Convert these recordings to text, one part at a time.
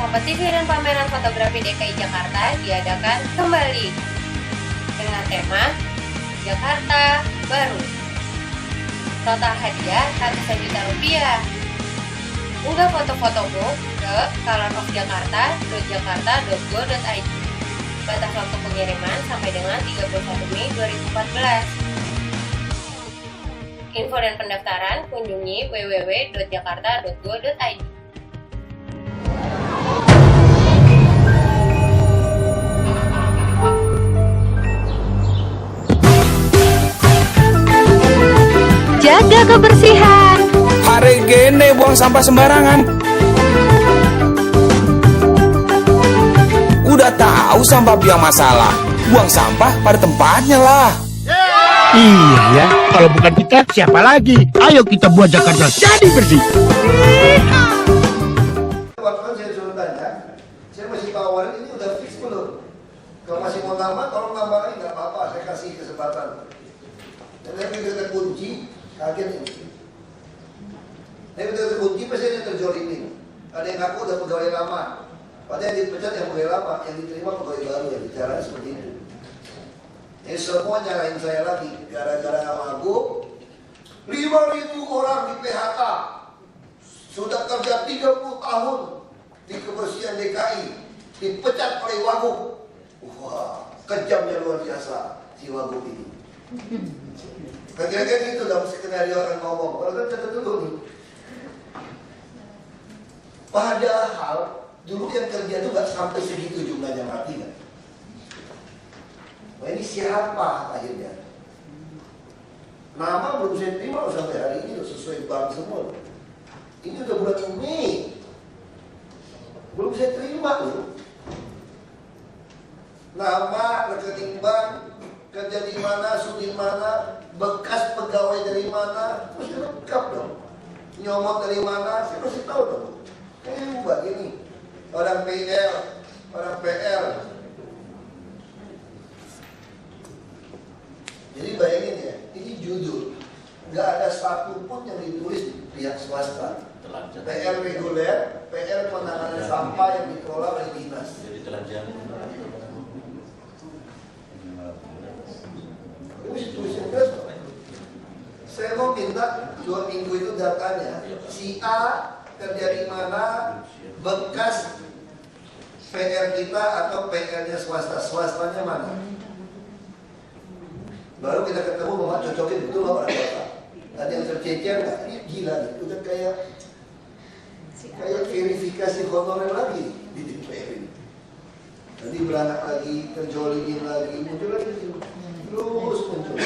Kompetisi dan pameran fotografi DKI Jakarta diadakan kembali dengan tema Jakarta Baru. Total hadiah ratusan juta rupiah. Unggah foto-fotomu ke colorofjakarta.jakarta.go.id. Batas waktu pengiriman sampai dengan 31 Mei 2014. Info dan pendaftaran kunjungi www.jakarta.go.id. Jaga kebersihan. Hari gini buang sampah sembarangan. Udah tahu sampah biang masalah, buang sampah pada tempatnya lah. Iya ya, kalau bukan kita siapa lagi? Ayo kita buat Jakarta jadi bersih. Waktu kan saya suruh tanya, saya masih tawarin ini udah fix belum? Kalau masih mau nambah, tolong nambah lagi nggak apa-apa, saya kasih kesempatan. Dan kita kunci, kaget ini. Kita kunci pasti ada terjolimin. Ada yang ngaku udah pegawai lama, padahal yang dipecat yang pegawai lama, yang diterima pegawai baru, yang bicara seperti itu. Ini semua nyalain saya lagi, gara-gara nama aku 5.000 orang di PHK. Sudah kerja 30 tahun di kebersihan DKI, dipecat oleh Wagub. Wah, kejamnya luar biasa si Wagub ini. Kira-kira gitu dalam skenario akan ngomong. Kalau kan catat dulu nih. Padahal dulu yang kerja itu gak sampai segitu jumlahnya, mati kan? Nah ini siapa akhirnya? Nama belum saya terima sampai hari ini udah sesuai bank semua. Ini udah bulan Mei, belum saya terima loh. Nama, rekening bank, kerja di mana, sudi mana, bekas pegawai dari mana, mesti lengkap dong. Nyomot dari mana, saya mesti tahu dong. Kayak begini, orang PL, orang PR. Jadi bayangin ya, ini judul, nggak ada satupun yang ditulis pihak swasta. PR reguler, PR penanganan sampah yang dikelola oleh dinas. Jadi telanjang. Ini tulisnya jelas. Saya mau minta 2 minggu itu datanya. Si A kerja di mana, bekas PR kita atau PR-nya swasta, swastanya mana? Baru kita ketemu, Bapak cocokin betul Bapak ada apa? Ada yang tercecer nggak? Ini gila nih, udah kayak verifikasi honorer lagi di DPR ini. Nanti beranak lagi, terjolimin lagi, muncul lagi, terus muncul.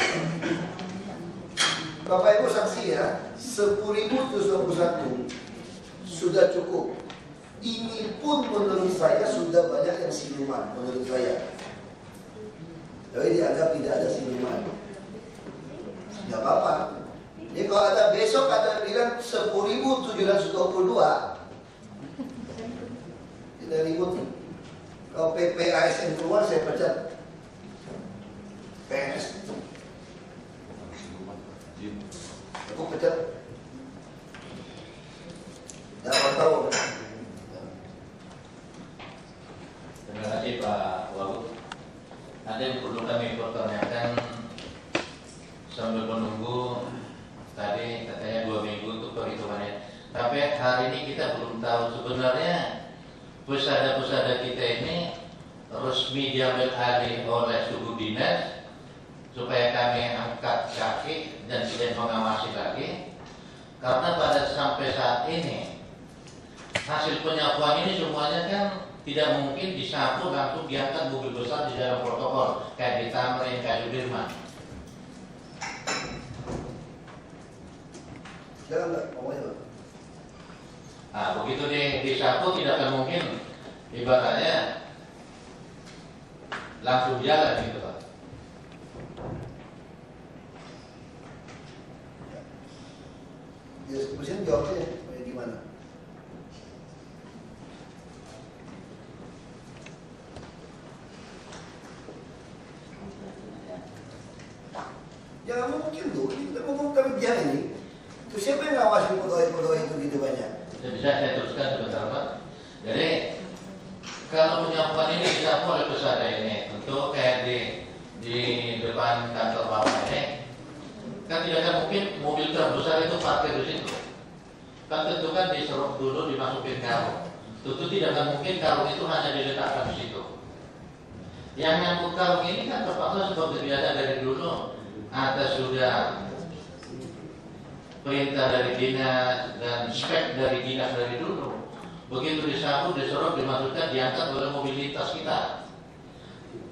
Bapak Ibu saksi ya, 10.021 sudah cukup. Ini pun menurut saya sudah banyak yang siluman menurut saya. Tapi dianggap tidak ada siluman. Tidak apa-apa. Jadi kalau ada besok ada bilang 10.722, tidak ribut. Kalau PP ASN keluar saya pecat. PNS. Aku pecat. Dapat tahu. Terima kasih Pak Wagub. Ada yang perlu kami pertanyakan sambil menunggu, tadi katanya 2 minggu untuk perhitungannya. Tapi hari ini kita belum tahu sebenarnya pusada-pusada kita ini resmi diambil alih oleh suku dinas supaya kami angkat kaki dan tidak mengawasi lagi. Karena pada sampai saat ini hasil penyapuan ini semuanya kan tidak mungkin disapu langsung diangkat mobil besar di dalam protokol kayak di Tamrin, kayak Sudirman. Jangan nggak, pokoknya. Nah, begitu disapu tidak akan mungkin ibaratnya langsung jalan gitu Pak. Ya, kemudian jawabnya gimana? Jangan mungkin tuh, kita ngomong kerja ini. Terus siapa yang ngawasin pegawai-pegawai itu gitu banyak? Bisa saya teruskan sebentar Pak. Jadi kalau penyapuan ini disapu oleh pesada ini, tentu kayak di depan kantor Bapak ini, kan tidak akan mungkin mobil truk besar itu parkir di situ. Kan tentu kan diserok dulu, dimasukin karung. Tentu tidak akan mungkin karung itu hanya diletakkan di situ. Yang nyangkut karung ini kan terpaksa seperti biasa dari dulu, atas sudah perintah dari dinas dan spek dari dinas dari dulu. Begitu disapu, diserok, dimasukkan, diangkat oleh mobil lintas kita.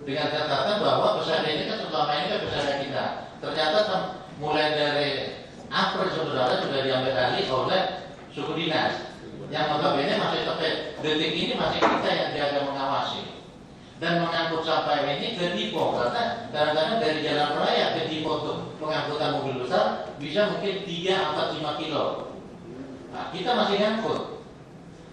Dengan catatan bahwa pesada ini kan selama ini kan pesada kita. Ternyata mulai dari April saudara sudah diambil alih oleh suku dinas. Yang notabene masih sampai detik ini masih kita yang jaga mengawasi. Dan mengangkut sampah ini ke depo, karena kadang-kadang dari jalan raya ke depo untuk pengangkutan mobil besar bisa mungkin 3-5 kilo. Nah, kita masih ngangkut.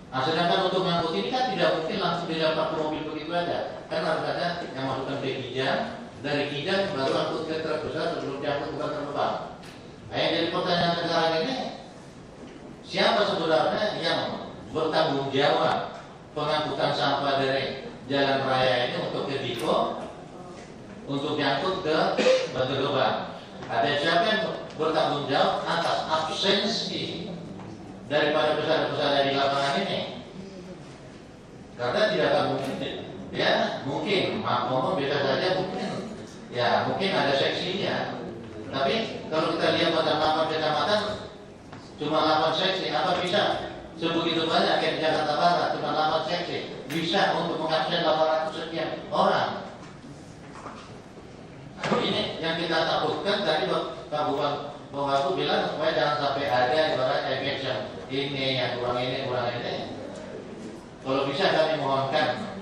Nah, sedangkan untuk ngangkut ini kan tidak mungkin langsung didapat ke mobil begitu aja. Kan harus ada yang masukkan ke kijang, dari kijang baru angkut ke truk besar sebelum diangkut bukan terbang. Nah, yang jadi pertanyaan sekarang ini, siapa sebenarnya yang bertanggung jawab pengangkutan sampah dari jalan raya ini untuk ke depo, untuk diangkut ke Batu Gebang? Ada siapa yang bertanggung jawab atas absensi daripada pesada-pesada di lapangan ini? Karena tidak akan mungkin, ya mungkin ngomong bisa saja mungkin ada seksinya. Tapi kalau kita lihat pada 8 kecamatan cuma 8 seksi, apa bisa sebegitu banyak kayak di Jakarta Barat cuma 8 seksi bisa untuk mengabsen 800 sekian orang. Nah, ini yang kita takutkan. Tadi Pak Bupati bilang supaya jangan sampai ada ibarat efek yang ini, yang kurang ini. Kalau bisa kami mohonkan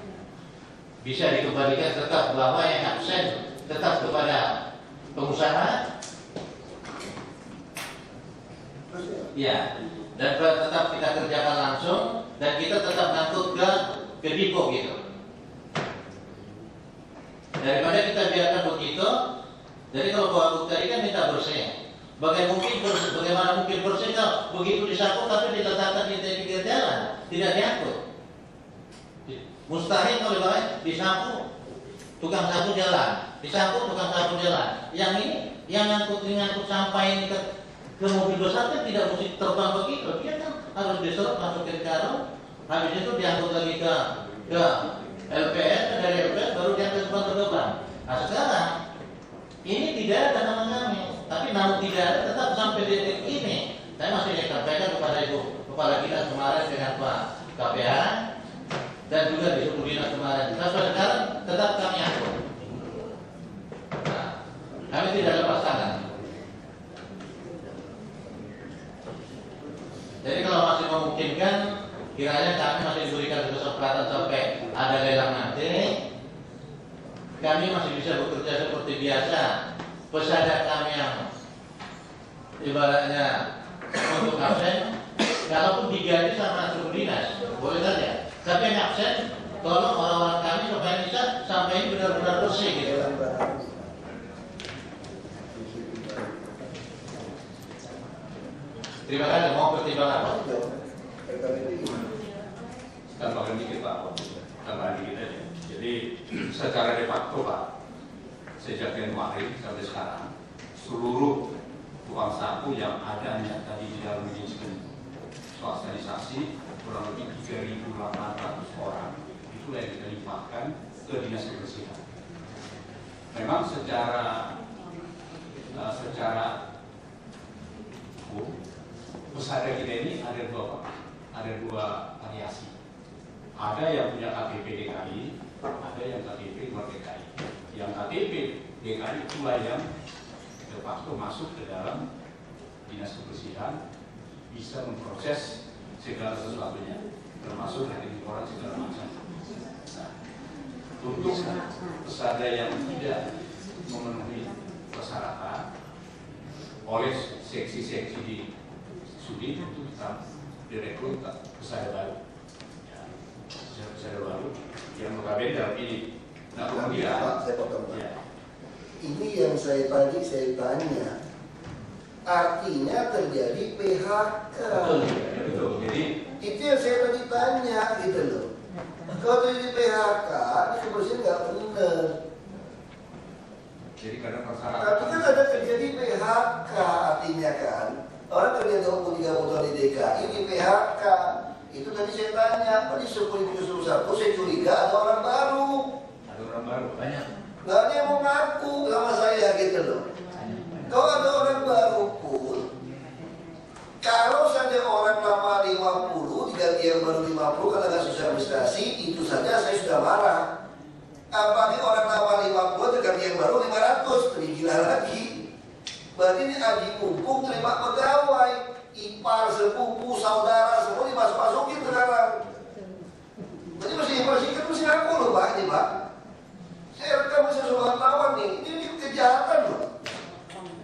bisa dikembalikan tetap bahwa yang absen tetap kepada pengusaha, ya, dan tetap kita kerjakan langsung dan kita tetap ngangkut ke depo gitu. Daripada kita biarkan begitu. Jadi kalau Pak Bupati tadi kan minta bersih. Bagaimana mungkin bersih kalau begitu disapu tapi diletakkan di pinggir jalan, tidak diangkut. Mustahil kalau ibaratnya disapu, tukang sapu jalan, disapu tukang sapu jalan. Yang ini yang ngangkut sampah ini ke mobil besar kan tidak mesti terbang begitu. Dia kan harus diserut, masukin karung, habis itu diangkut lagi ke LPS, dari LPS baru diangkut ke Batu Gebang. Nah sekarang ini tidak ada nama kami, tapi namun tidak ada tetap sampai detik ini. Saya masih sampaikan kepada Ibu Kepala Dinas kemarin dengan Pak KPH dan juga di suku dinas kemarin. Sampai sekarang tetap kami angkut. Nah, kami tidak lepas tangan. Jadi kalau masih memungkinkan, kiranya kami masih diberikan kesempatan sampai ada lelang nanti, kami masih bisa bekerja seperti biasa. Pesada kami yang ibaratnya untuk absen, kalaupun diganti sama suku dinas, boleh saja. Tapi yang absen, tolong orang-orang kami supaya bisa sampai ini benar-benar bersih gitu. Terima kasih. Mau pertimbangan apa? Tambahan dikit Pak, tambahan dikit aja. Jadi secara de facto Pak, sejak Januari sampai sekarang, seluruh tukang sapu yang ada tadi di dalam manajemen swastanisasi kurang lebih 3.800 orang itulah yang kita limpahkan ke dinas kebersihan. Memang secara pesada kita ini ada dua variasi. Ada yang punya KTP DKI, ada yang KTP luar DKI. Yang KTP DKI itulah yang de facto masuk ke dalam dinas kebersihan, bisa memproses segala sesuatunya, termasuk rekening orang segala macam. Nah, untuk pesada yang tidak memenuhi persyaratan oleh seksi-seksi di Sudi itu kita direkrut pesada baru, pesada baru yang notabene dalam ini. Nah kemudian, Pak, saya potong. Ya. Ini yang saya tanya, artinya terjadi PHK. betul. Jadi itu yang saya tadi tanya gitu loh. Kalau terjadi PHK, ini kebersihan nggak benar. Jadi kadang masalah. Tapi kan ada terjadi PHK, artinya kan orang kerja 23 tahun di DKI di PHK. Itu tadi saya tanya, tadi 10.001 saya curiga ada orang baru. Ada orang baru banyak. Nggak ada yang mau ngaku sama saya gitu loh. Kalau ada orang baru pun, kalau saja orang lama 50 diganti yang baru 50 karena nggak susah administrasi, itu saja saya sudah marah. Apalagi orang lama 50 diganti yang baru 500, lebih gila lagi. Berarti ini aji mumpung terima pegawai, ipar, sepupu, saudara, semua dimasuk-masukin sekarang. Berarti mesti dibersihkan, mesti ngaku loh Pak ini Pak. Saya rekam masih wartawan nih, ini kejahatan loh.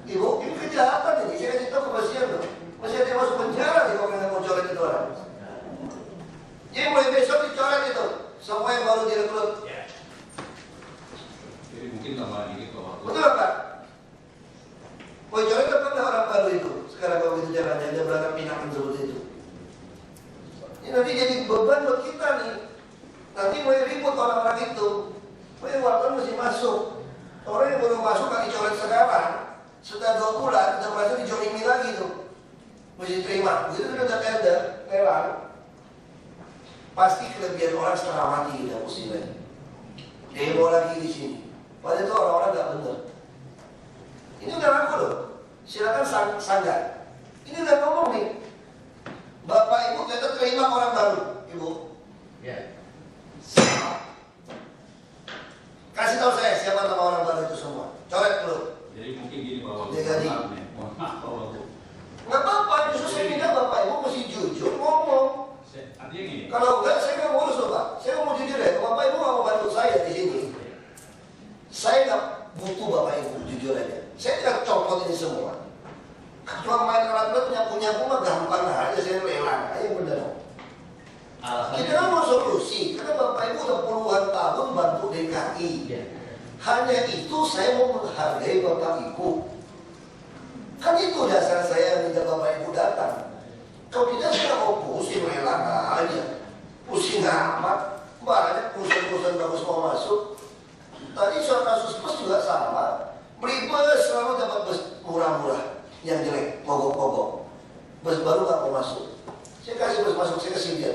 Ibu, ini kejahatan ini, saya kasih tahu kebersihan loh. Masih ada yang masuk penjara nih kalau kalian mau coret itu orang. Jadi mulai besok dicoret itu, semua yang baru direkrut. Jadi mungkin tambahan dikit Pak. Betul Pak? Mau coret apa enggak orang baru itu? Sekarang kalau gitu caranya, dia berangkat pinakan seperti itu. Ini nanti jadi beban buat kita nih. Nanti mulai ribut orang-orang itu. Mulai wartawan mesti masuk. Orang yang baru masuk kan dicoret sekarang, sudah 2 bulan, sudah merasa dijolimi lagi tuh. Mesti terima. Begitu sudah tender, lelang. Pasti kelebihan orang setengah mati kita mesti lain. Demo lagi di sini. Padahal itu orang-orang nggak benar. Ini udah ngaku loh. Silakan sanggah. Ini udah ngomong nih. Bapak Ibu kita terima orang baru, Ibu. Ya. Kasih tahu saya siapa nama orang baru itu semua. Coret dulu. Jadi mungkin gini Pak. Dia ganti. Mohon maaf Pak. Nggak apa-apa. Justru saya minta Bapak Ibu mesti jujur ngomong. Artinya gini. Kalau enggak, saya nggak ngurus loh Pak. Saya mau jujur ya. Bapak Ibu nggak mau bantu saya di sini. Saya nggak butuh Bapak Ibu jujur aja. Saya tidak copot ini semua. Kalau main alat berat punya mah gampang aja saya lelang. Ayo bener. Kita kan mau solusi. Karena Bapak Ibu udah puluhan tahun bantu DKI. Hanya itu saya mau menghargai Bapak Ibu. Kan itu dasar saya minta Bapak Ibu datang. Kalau tidak saya mau pusing lelang aja. Pusing amat. Banyak perusahaan-perusahaan bagus mau masuk. Tadi soal kasus bus juga sama. Beli bus selalu dapat bus murah-murah. Yang jelek, mogok-mogok. Bus baru nggak mau masuk. Saya kasih bus masuk, saya kasih dia.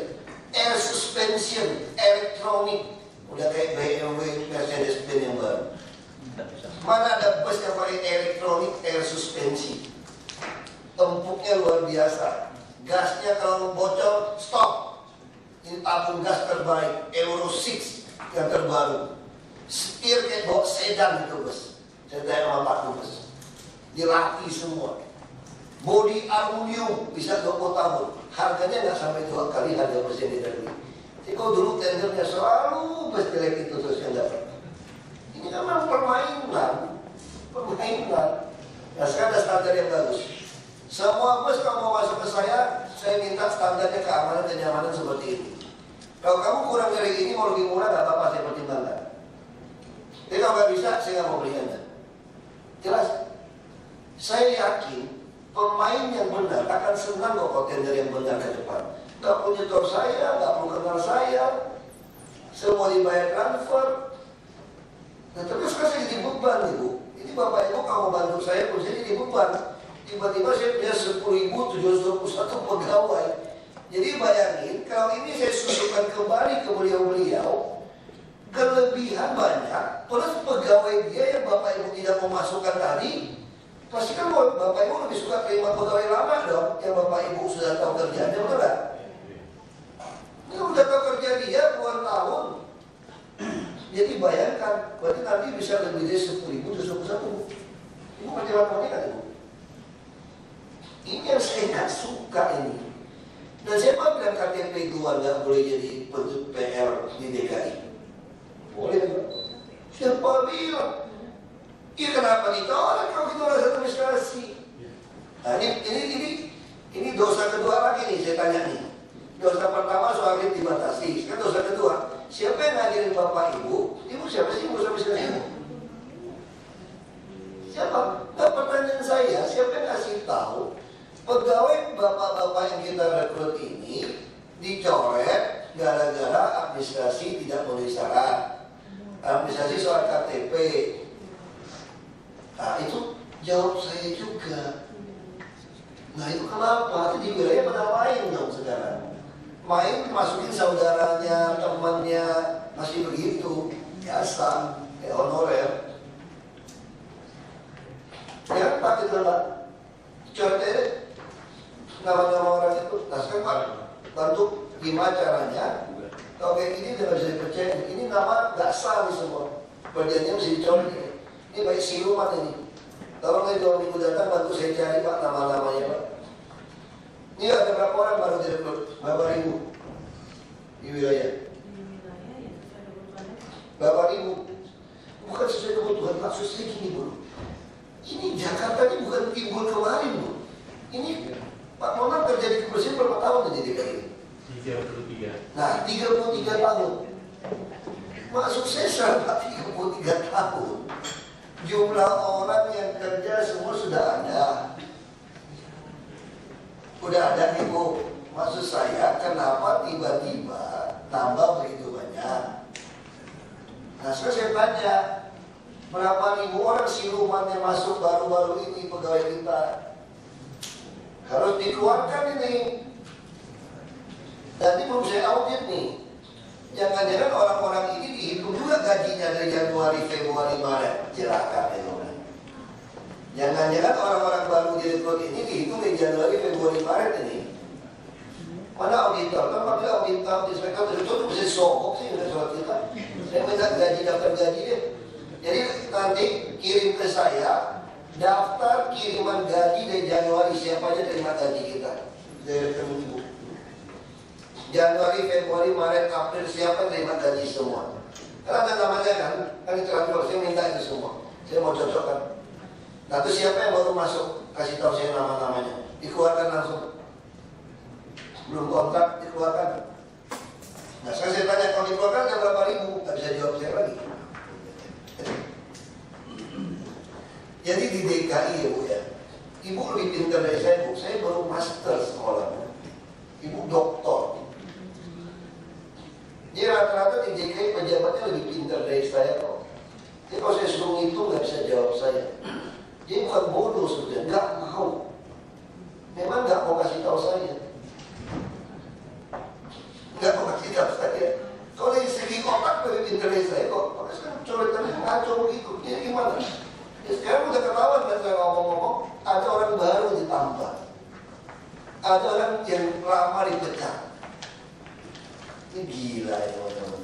Air suspension, elektronik. Udah kayak BMW, Mercedes-Benz yang baru. Mana ada bus yang pakai elektronik, air suspensi. Empuknya luar biasa. Gasnya kalau bocor, stop. Ini tabung gas terbaik, Euro 6 yang terbaru. Setir kayak bawa sedan itu bus. Saya tanya sama Pak Dubes. Dilatih semua. Bodi aluminium bisa 20 tahun. Harganya nggak sampai 2 kali harga bus yang kita beli. Jadi kalau dulu tendernya selalu bus jelek itu terus yang dapat. Ini kan memang permainan. Nah sekarang ada standar yang bagus. Semua bus kalau mau masuk ke saya minta standarnya keamanan dan kenyamanan seperti ini. Kalau kamu kurang dari ini mau lebih murah nggak apa-apa, saya pertimbangkan. Jadi kalau nggak bisa, saya nggak mau beli Anda. Jelas. Saya yakin pemain yang benar akan senang kok kontender yang benar ke depan. Gak punya nyetor saya, gak perlu kenal saya, semua dibayar transfer. Nah terus sekarang saya jadi beban Ibu. Ini Bapak Ibu kalau bantu saya pun saya jadi beban. Tiba-tiba saya punya 10.721 pegawai. Jadi bayangin kalau ini saya susukan kembali ke beliau-beliau, kelebihan banyak, terus pegawai dia yang Bapak Ibu tidak memasukkan tadi, pasti kan Bapak Ibu lebih suka terima pegawai lama dong, yang Bapak Ibu sudah tahu kerjanya, betul gak? Ini udah tahu kerja dia puluhan tahun. Jadi bayangkan, berarti nanti bisa lebih dari 10.021. Ibu perjalanan kan Ibu? Ini yang saya nggak suka ini. Dan siapa bilang KTP 2 nggak boleh jadi PR di DKI? Boleh Pak. Siapa bilang? Ya kenapa ditolak kalau ditolak administrasi? Nah ini dosa kedua lagi nih saya tanya nih. Dosa pertama soal dibatasi. Sekarang dosa kedua, siapa yang ngajarin Bapak Ibu? Ibu siapa sih Ibu sampai sekarang? Siapa? Nah, pertanyaan saya, siapa yang ngasih tahu pegawai bapak-bapak yang kita rekrut ini dicoret, gara-gara administrasi tidak memenuhi syarat. Administrasi soal KTP. Nah itu jawab saya juga. Nah itu kenapa? Itu di wilayah pada main dong sekarang. Main masukin saudaranya, temannya, masih begitu. Biasa, honorer. Ya Pak itu Pak. Coret nama-nama orang itu. Nah sekarang bantu gimana caranya? Kalau kayak gini udah bisa dipercaya. Ini nama nggak sah nih semua. Bagiannya mesti dicoret. Ini baik siluman ini. Tolong nih 2 minggu datang bantu saya cari Pak nama-namanya Pak. Ini ada berapa orang baru direkrut? Berapa ribu di wilayah? Berapa ribu? Bukan sesuai kebutuhan. Maksudnya gini Bu. Ini Jakarta ini bukan timbul kemarin Bu. Ini Pak Monang kerja di kebersihan berapa tahun di DKI? 33. Nah 33 tahun. Maksud saya selama 33 tahun jumlah orang yang kerja semua sudah ada. Udah ada nih Bu. Maksud saya kenapa tiba-tiba tambah begitu banyak? Nah sekarang saya tanya, berapa ribu orang siluman yang masuk baru-baru ini pegawai kita? Harus dikeluarkan ini. Dan ini belum saya audit nih. Jangan-jangan orang-orang ini dihitung juga gajinya dari Januari, Februari, Maret. Celaka itu. Jangan-jangan orang-orang baru direkrut ini dihitung dari Januari, Februari, Maret ini. Mana auditor? Kan panggil auditor, inspektor, itu bisa sokok sih udah soal kita. Saya minta gaji, daftar gaji deh. Jadi nanti kirim ke saya daftar kiriman gaji dari Januari, siapa aja terima gaji kita dari Kementerian. Januari, Februari, Maret, April, siapa terima gaji semua. Karena ada namanya kan itu transfer, saya minta itu semua. Saya mau cocokkan. Nah itu siapa yang baru masuk, kasih tahu saya nama-namanya. Dikeluarkan langsung. Belum kontrak, dikeluarkan. Nah sekarang saya tanya, kalau dikeluarkan ada berapa ribu? Gak bisa jawab saya lagi. Jadi di DKI ya Bu ya, Ibu lebih pintar dari saya Bu. Saya baru master sekolah. Ibu doktor. Jadi rata-rata di DKI pejabatnya lebih pintar dari saya kok. Jadi kalau saya suruh ngitung nggak bisa jawab saya. Dia bukan bodoh sudah, nggak mau. Memang nggak mau kasih tahu saya. Nggak mau kasih tahu saya. Kalau dari segi otak lebih pintar dari saya kok. Makanya sekarang coretannya ngaco begitu. Jadi gimana? Ya sekarang udah ketahuan kan saya ngomong-ngomong. Ada orang baru ditambah. Ada orang yang lama dipecat. Ini gila ya teman-teman.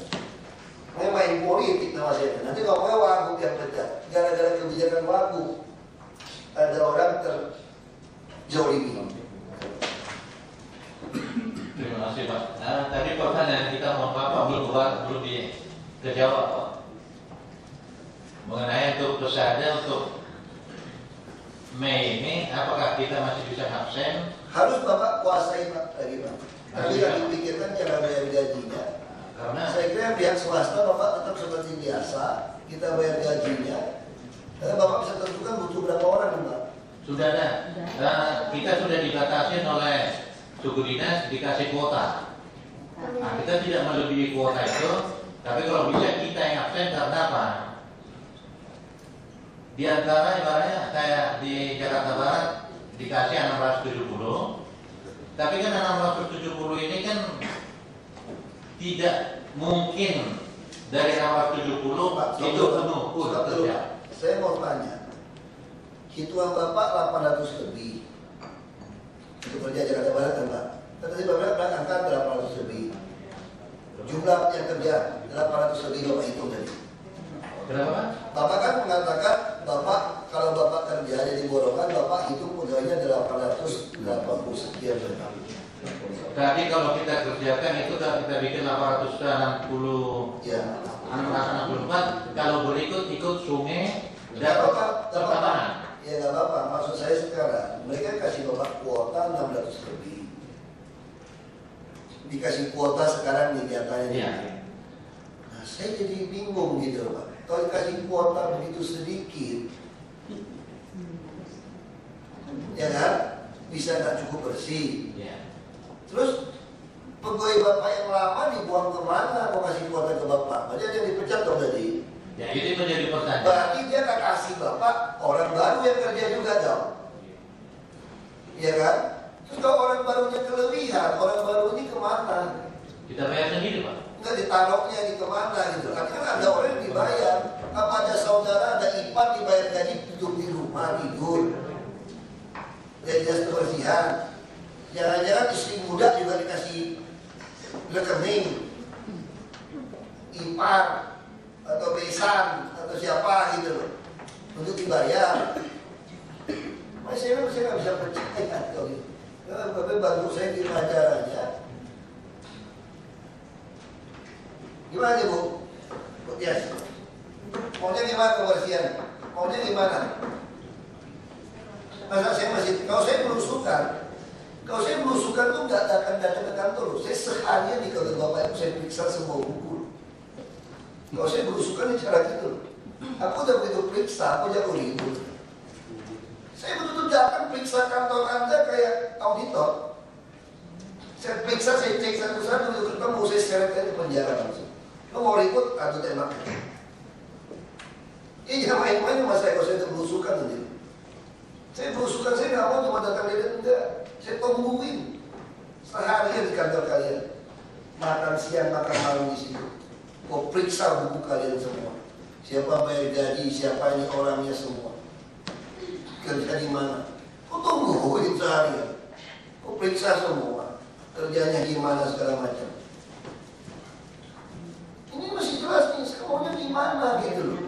Saya main politik nama saya. Nanti ngomongnya Wagub yang pecat. Gara-gara kebijakan Wagub. Ada orang terzolimi. Terima kasih Pak. Nah, tadi pertanyaan kita mohon maaf belum dijawab Pak. Mengenai untuk pesada untuk Mei ini, apakah kita masih bisa absen? Harus Bapak kuasai Pak lagi Pak. Tapi yang dipikirkan cara bayar gajinya. Karena Saya kira pihak swasta Bapak tetap seperti biasa. Kita bayar gajinya. Karena Bapak bisa tentukan butuh berapa orang Pak. sudah ada. Nah, kita sudah dibatasi oleh suku dinas dikasih kuota. Nah, kita tidak melebihi kuota itu, tapi kalau bisa kita yang absen karena apa? Di antara ibaratnya kayak di Jakarta Barat dikasih 670, tapi kan 670 ini kan tidak mungkin dari 670 Pak, itu penuh full kerja. Saya mau tanya, hitungan Bapak 800 lebih untuk kerja Jakarta Barat kan Pak? Tadi Bapak angkat 800 lebih. Jumlah yang kerja 800 lebih Bapak hitung tadi. Berapa? Bapak kan mengatakan Bapak kalau Bapak kerja jadi borongan Bapak hitung pegawainya 880 sekian. Tadi kalau kita kerjakan itu kita bikin 860 Ya. 664, kalau berikut ikut sungai dan Bapak, pertamanan. ya nggak apa-apa. Maksud saya sekarang mereka kasih Bapak kuota 600 lebih. Dikasih kuota sekarang nih nyatanya. Iya. Nah, saya jadi bingung gitu Pak. Kalau dikasih kuota begitu sedikit, ya kan, bisa nggak cukup bersih. Iya. Terus Pegawai bapak yang lama dibuang kemana? Mau kasih kuota ke bapak? Berarti yang dipecat dong tadi. Ya itu menjadi pertanyaan. Berarti dia akan kasih bapak orang baru yang kerja juga dong. Iya kan? Terus kalau orang barunya kelebihan, orang baru ini kemana? Kita bayar sendiri, Pak. Enggak ditaruhnya di kemana gitu. Kan ada orang yang dibayar. Apa ada saudara, ada ipar dibayar gaji hidup di rumah, tidur. Jadi jas kebersihan. Jangan-jangan istri muda juga dikasih rekening, ipar atau besan atau siapa gitu loh untuk dibayar. Saya nggak bisa percaya kalau gitu. Bapak bantu saya di acaranya. Gimana Bu? Yes. Maunya gimana kebersihan? Maunya gimana? Masa saya masih, kalau saya belusukan tuh nggak akan datang ke kantor. Saya seharian di kantor bapak itu saya periksa semua buku. Kalau saya belusukan cara gitu. Aku udah begitu periksa, aku jauh ribut. Saya betul-betul datang periksa kantor Anda kayak auditor. Saya periksa, saya cek satu-satu, begitu ketemu saya seret ke penjara langsung. Lo mau ribut, aduh tembak. Ini jangan main-main sama saya kalau saya belusukan nanti. Saya belusukan, saya nggak mau cuma datang dari enggak. Saya tungguin seharian di kantor kalian. Makan siang, makan malam di situ. Mau periksa buku kalian semua. Siapa bayar gaji, siapa ini orangnya semua. Kerja di mana? Kau tungguin seharian. Kau periksa semua. Kerjanya gimana segala macam. Ini masih jelas nih, maunya gimana gitu loh.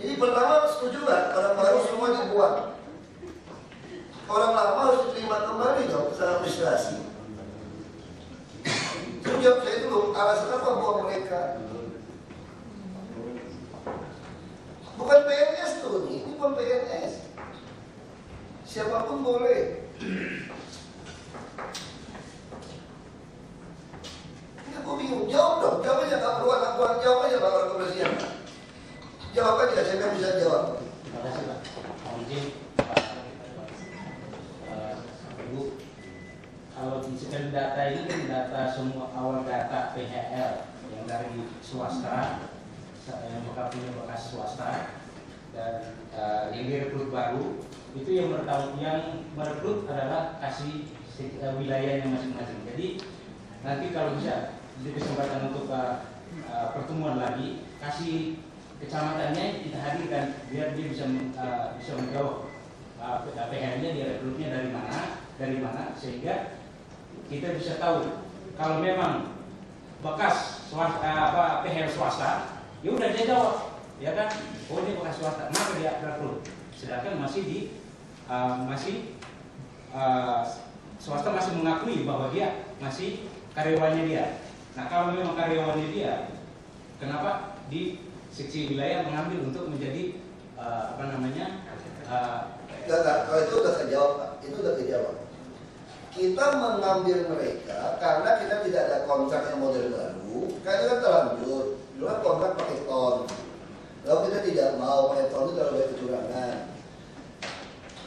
Jadi pertama setuju lah, orang baru semua dibuang. Orang lama harus diterima kembali dong, secara administrasi. Jawab saya dulu, alasan apa buang mereka? Bukan PNS tuh, ini bukan PNS. Siapapun boleh. Ini aku bingung, jawab dong, jawab aja, gak perlu anak buang, jawab aja Pak orang kebersihan. Jawab aja, saya nggak bisa jawab. Terima kasih Pak. Mungkin Ibu, kalau misalkan data ini kan data semua awal data PHL yang dari swasta, yang punya bekas swasta dan yang direkrut baru itu yang merekrut adalah kasih wilayahnya masing-masing. Jadi nanti kalau bisa di kesempatan untuk pertemuan lagi kasih kecamatannya kita hadirkan biar dia bisa menjawab PHL-nya dia rekrutnya dari mana sehingga kita bisa tahu kalau memang bekas swasta, PHL swasta ya udah dia jawab ya kan, oh ini bekas swasta maka dia rekrut, sedangkan swasta masih mengakui bahwa dia masih karyawannya dia. Nah kalau memang karyawannya dia, kenapa di seksi wilayah mengambil untuk menjadi Enggak, kalau itu udah kejawab Pak, itu udah kejawab. Kita mengambil mereka karena kita tidak ada kontrak yang model baru, karena kan terlanjur, dulu kan kontrak pakai ton. Lalu kita tidak mau pakai ton itu terlalu banyak kecurangan.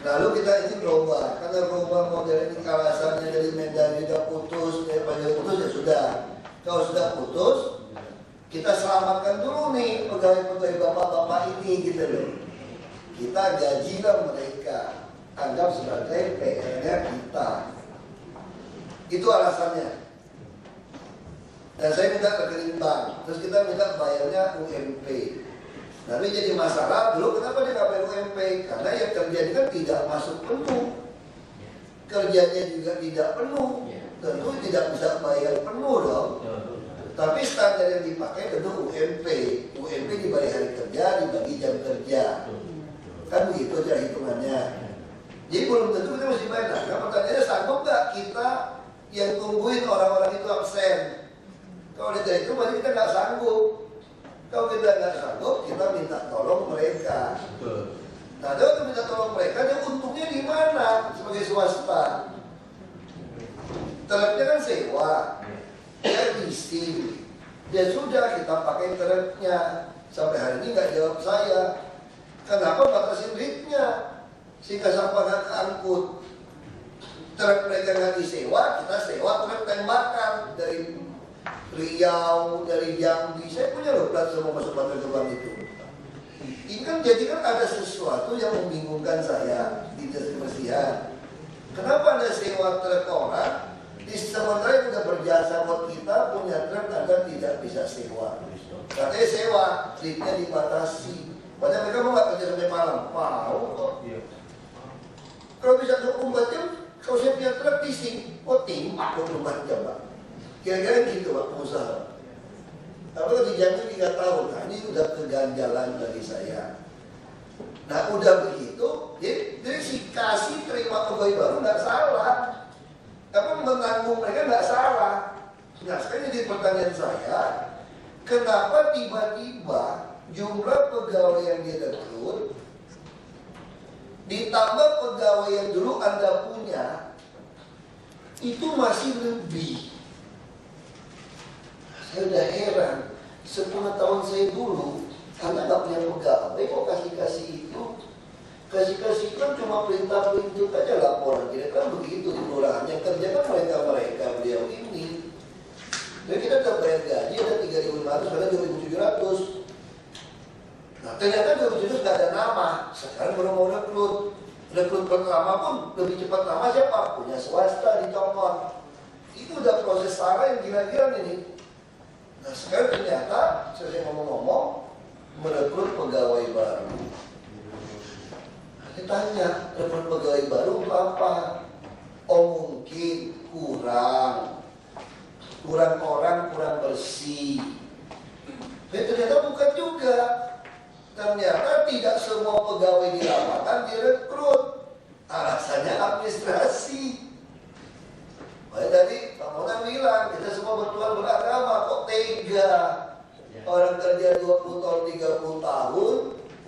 Lalu kita ini berubah, karena berubah model ini kalasannya dari Medan juga putus, putus ya sudah. Kalau sudah putus, kita selamatkan dulu nih pegawai-pegawai bapak-bapak ini gitu loh. Kita gajilah mereka, anggap sebagai PR-nya kita. Itu alasannya. Dan saya minta rekening bank, terus kita minta bayarnya UMP. Tapi jadi masalah dulu kenapa dia nggak bayar UMP? Karena yang terjadi kan tidak masuk penuh, kerjanya juga tidak penuh, tentu tidak bisa bayar penuh dong. Tapi standar yang dipakai tentu UMP. UMP dibagi hari kerja, dibagi jam kerja. Kan begitu aja hitungannya. Jadi belum tentu kita mesti bayar. Nah pertanyaannya sanggup nggak kita yang tungguin orang-orang itu absen? Kalau tidak itu berarti kita nggak sanggup. Kalau kita nggak sanggup, kita minta tolong mereka. Nah kalau minta tolong mereka, dia untungnya di mana sebagai swasta? Terapnya kan sewa. Dia leasing, dia sudah kita pakai internetnya. Sampai hari ini nggak jawab saya. Kenapa batasin liftnya? Sehingga sampah nggak keangkut. Truk mereka nggak disewa, kita sewa truk tembakan dari Riau, dari Jambi. Saya punya loh plat semua masuk Bantar Gebang itu. Ini kan jadi kan ada sesuatu yang membingungkan saya di dinas kebersihan. Kenapa Anda sewa truk orang, di sementara yang sudah berjasa buat kita punya truk Anda tidak bisa sewa. Katanya sewa, liftnya dibatasi. Banyak mereka mau nggak kerja sampai malam? Mau kok. Kalau bisa 24 jam, kalau saya punya truk leasing, tim 24 jam Pak. Kira-kira gitu Pak pengusaha. Tapi kalau dijamin 3 tahun, nah ini udah keganjalan bagi saya. Nah udah begitu, jadi si kasih terima pegawai baru nggak salah. Tapi menanggung mereka nggak salah. Nah sekarang jadi pertanyaan saya, kenapa tiba-tiba jumlah pegawai yang dia rekrut ditambah pegawai yang dulu Anda punya itu masih lebih? Saya udah heran. 10 tahun saya dulu Anda nggak punya pegawai kok kasih itu. Kasih kan cuma perintah aja laporan. Kira-kira begitu di kelurahan. Yang kerja kan mereka beliau ini. Jadi kita udah bayar gaji ada 3.500, ada 2.700. Nah ternyata 2017 nggak ada nama. Sekarang baru mau rekrut. Rekrut pertama pun lebih cepat nama siapa? Punya swasta dicomot. Itu udah proses salah yang gila-gila ini. Nah sekarang ternyata saya ngomong-ngomong merekrut pegawai baru. Saya tanya, rekrut pegawai baru apa? Oh mungkin kurang orang, kurang bersih. Tapi ternyata bukan juga. Ternyata tidak semua pegawai di lapangan direkrut. Alasannya administrasi. Makanya tadi Pak Mona bilang, kita semua bertuhan beragama, kok tega. Orang kerja 20 tahun, 30 tahun,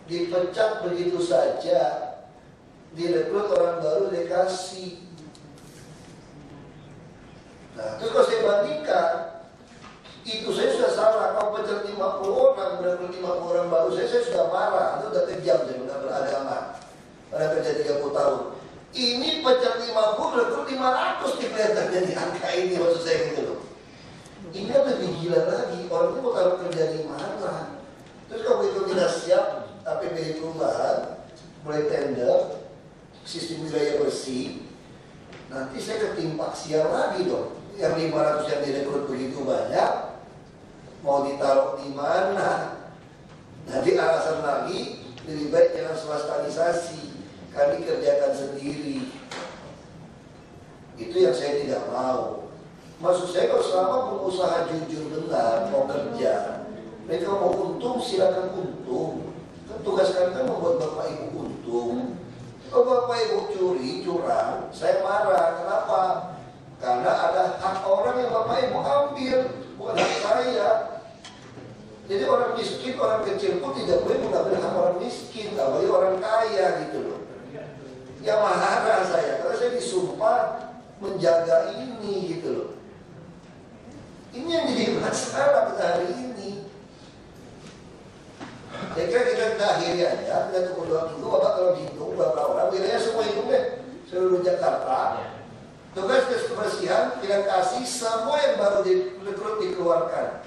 dipecat begitu saja. Direkrut orang baru dikasih. Nah, terus kalau saya bandingkan, itu saya sudah salah. Kalau pecat 50 orang, merekrut 50 orang baru, saya sudah marah. Itu sudah kejam, saya nggak beragama. Orang kerja 30 tahun. Ini pecat 50, rekrut 500 kelihatannya di angka ini, maksud saya gitu loh. Ini kan lebih gila lagi. Orang itu mau taruh kerja di mana? Terus kalau itu tidak siap, APBD perubahan, mulai tender, sistem wilayah bersih, nanti saya ketimpa sial lagi dong. Yang 500 yang direkrut begitu banyak, mau ditaruh di mana? Nanti alasan lagi, lebih baik jangan swastanisasi, kami kerjakan sendiri. Itu yang saya tidak mau. Maksud saya kalau selama pengusaha jujur benar mau kerja, mereka mau untung silakan untung. Kan tugas kami kan membuat bapak ibu untung. Kalau bapak ibu curi, curang, saya marah. Kenapa? Karena ada hak orang yang bapak ibu ambil, bukan hak saya. Jadi orang miskin, orang kecil pun tidak boleh mengambil hak orang miskin, apalagi orang kaya gitu loh. Ya marah saya, karena saya disumpah menjaga ini gitu loh. Ini yang jadi masalah pada hari ini. Saya kira kita akhiri aja, kita tunggu 2 minggu, Bapak kalau dihitung berapa orang, wilayah semua hitung deh, seluruh Jakarta. Tugas kebersihan, kita kasih semua yang baru direkrut dikeluarkan.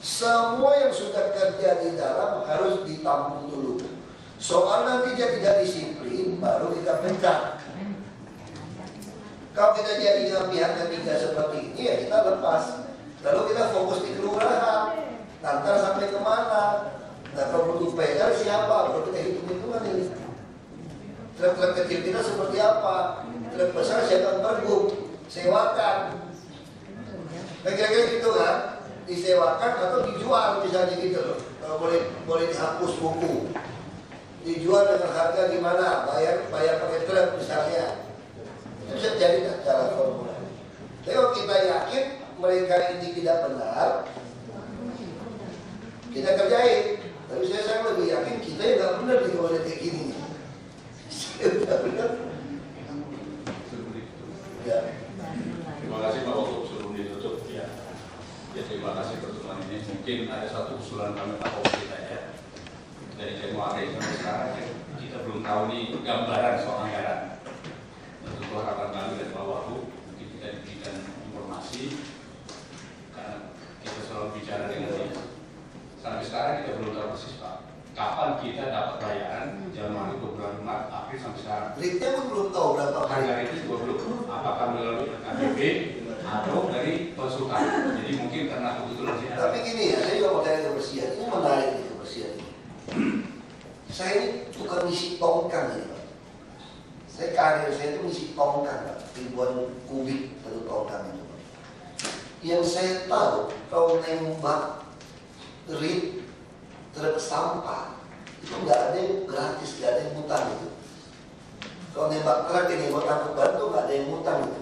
Semua yang sudah kerja di dalam harus ditampung dulu. Soal nanti dia tidak disiplin, baru kita pecat. Kalau kita jadi dengan pihak ketiga seperti ini, ya kita lepas. Lalu kita fokus di kelurahan, nanti sampai kemana? Nah kalau butuh PR siapa? Kalau kita hitung-hitungan ini, truk-truk kecil kita seperti apa? Truk besar siapa pergub, sewakan. Nah kira-kira gitu kan? Disewakan atau dijual misalnya gitu loh. Kalau boleh dihapus buku. Dijual dengan harga gimana? Bayar pakai truk misalnya. Itu bisa jadi cara formula. Tapi kalau kita yakin mereka ini tidak benar, kita kerjain. Tapi saya lebih yakin kita yang nggak benar di kalau kayak gini. Tidak benar. Ya. Terima kasih Pak Wagub sebelum ditutup ya. Terima kasih pertemuan ini. Mungkin ada satu usulan kami Pak Wagub kita ya. Dari Januari sampai sekarang ya, kita belum tahu nih gambaran soal anggaran. Tentu harapan kami dari Pak Wagub sampai sekarang kita belum tahu persis Pak. Kapan kita dapat bayaran Januari ke bulan Maret, April sampai sekarang. Rate-nya pun belum tahu berapa kali. Harga itu juga belum. Apakah melalui KTP atau dari konsultan. Jadi mungkin karena kebetulan sih. Tapi gini ya, saya juga mau tanya kebersihan. Ini menarik nih kebersihan ini. Saya ini tukang ngisi tongkang ini Pak. Saya karir saya itu ngisi tongkang Pak. Ribuan kubik satu tongkang itu Pak. Yang saya tahu kalau nembak rit truk sampah itu nggak ada yang gratis, nggak ada yang ngutang itu. Kalau nembak truk ini buat angkut batu nggak ada yang ngutang itu.